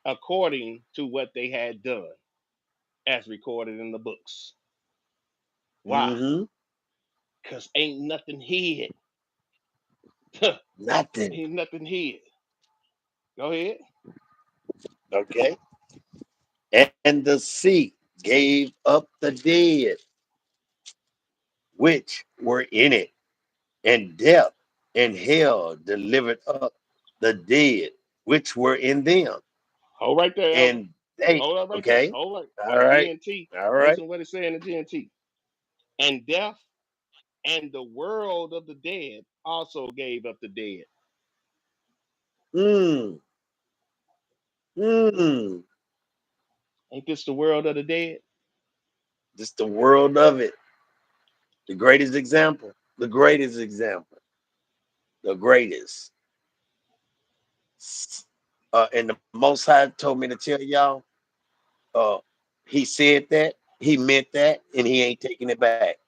According to what they had done, as recorded in the books. Why? Mm-hmm. Because ain't nothing hid. Nothing. Ain't nothing hid. Go ahead. Okay. And the sea gave up the dead which were in it, and death and hell delivered up the dead which were in them. Hold right there, Elder. And they, Hold up right there. okay, Hold right. all What right, GNT? all right. Listen to what it said in the GNT. And death and the world of the dead also gave up the dead. Mm, mm. Ain't this the world of the dead? Just the world of it. The greatest example. The greatest example. The greatest. And the Most High told me to tell y'all, uh, he said that, he meant that, and he ain't taking it back.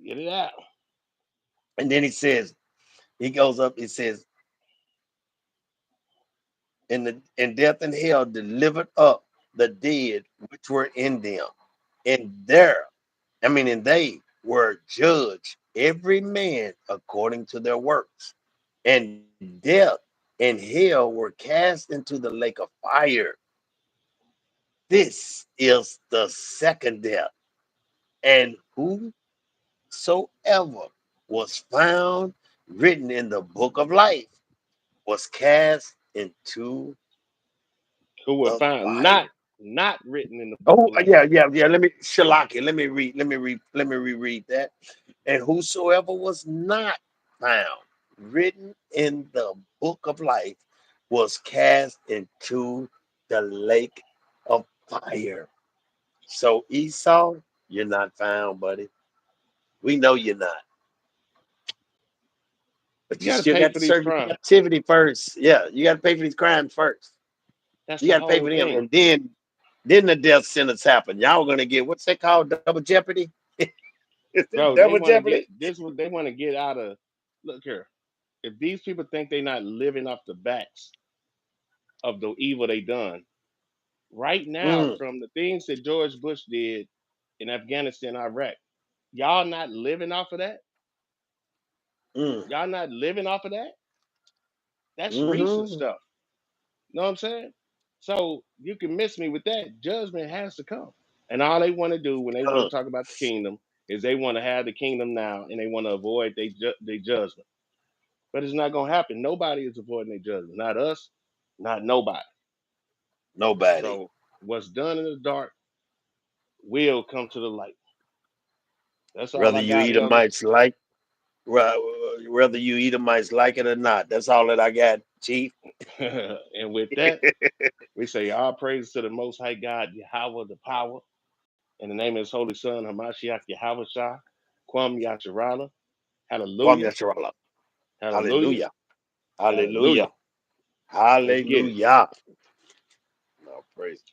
Get it out. And then he goes up, he says, and death and hell delivered up the dead which were in them. And they were judged, every man according to their works. And death and hell were cast into the lake of fire. This is the second death. And whosoever was found written in the book of life was cast into Who were the found fire. not written in the book Oh, of life. yeah. Let me Shalaki. Let me reread that. And whosoever was not found written in the book of life was cast into the lake of fire. So Esau, you're not found, buddy. We know you're not. But You you got to still pay got for to these serve your crimes. captivity first. Yeah, you got to pay for these crimes first. That's You the got to pay whole for them, thing. and then the death sentence happen. Y'all gonna get what's that called? Double jeopardy. Is it Bro, they double want to get jeopardy? this one. They want to get out of. Look here. If these people think they're not living off the backs of the evil they done, right now, Mm, from the things that George Bush did in Afghanistan, Iraq, y'all not living off of that? mm, Y'all not living off of that? That's recent mm-hmm. stuff. Know what I'm saying? So you can miss me with that. Judgment has to come. And all they want to do when they want to Come. talk about the kingdom is they want to have the kingdom now and they want to avoid their judgment. But it's not going to happen. Nobody is avoiding their judgment. Not us, not nobody. Nobody. So what's done in the dark will come to the light. That's all Whether I you got, Elder. Edomites like, whether you Edomites like it or not. That's all that I got, Chief. And with that, we say all praise to the Most High God, Yahweh, the power. In the name of His Holy Son, Hamashiach Yahweh Shah, Kwam Yasharala. Kwam Hallelujah. Yasharallah. Hallelujah. Hallelujah. Hallelujah. Hallelujah. Let's get it. Hallelujah. No praise.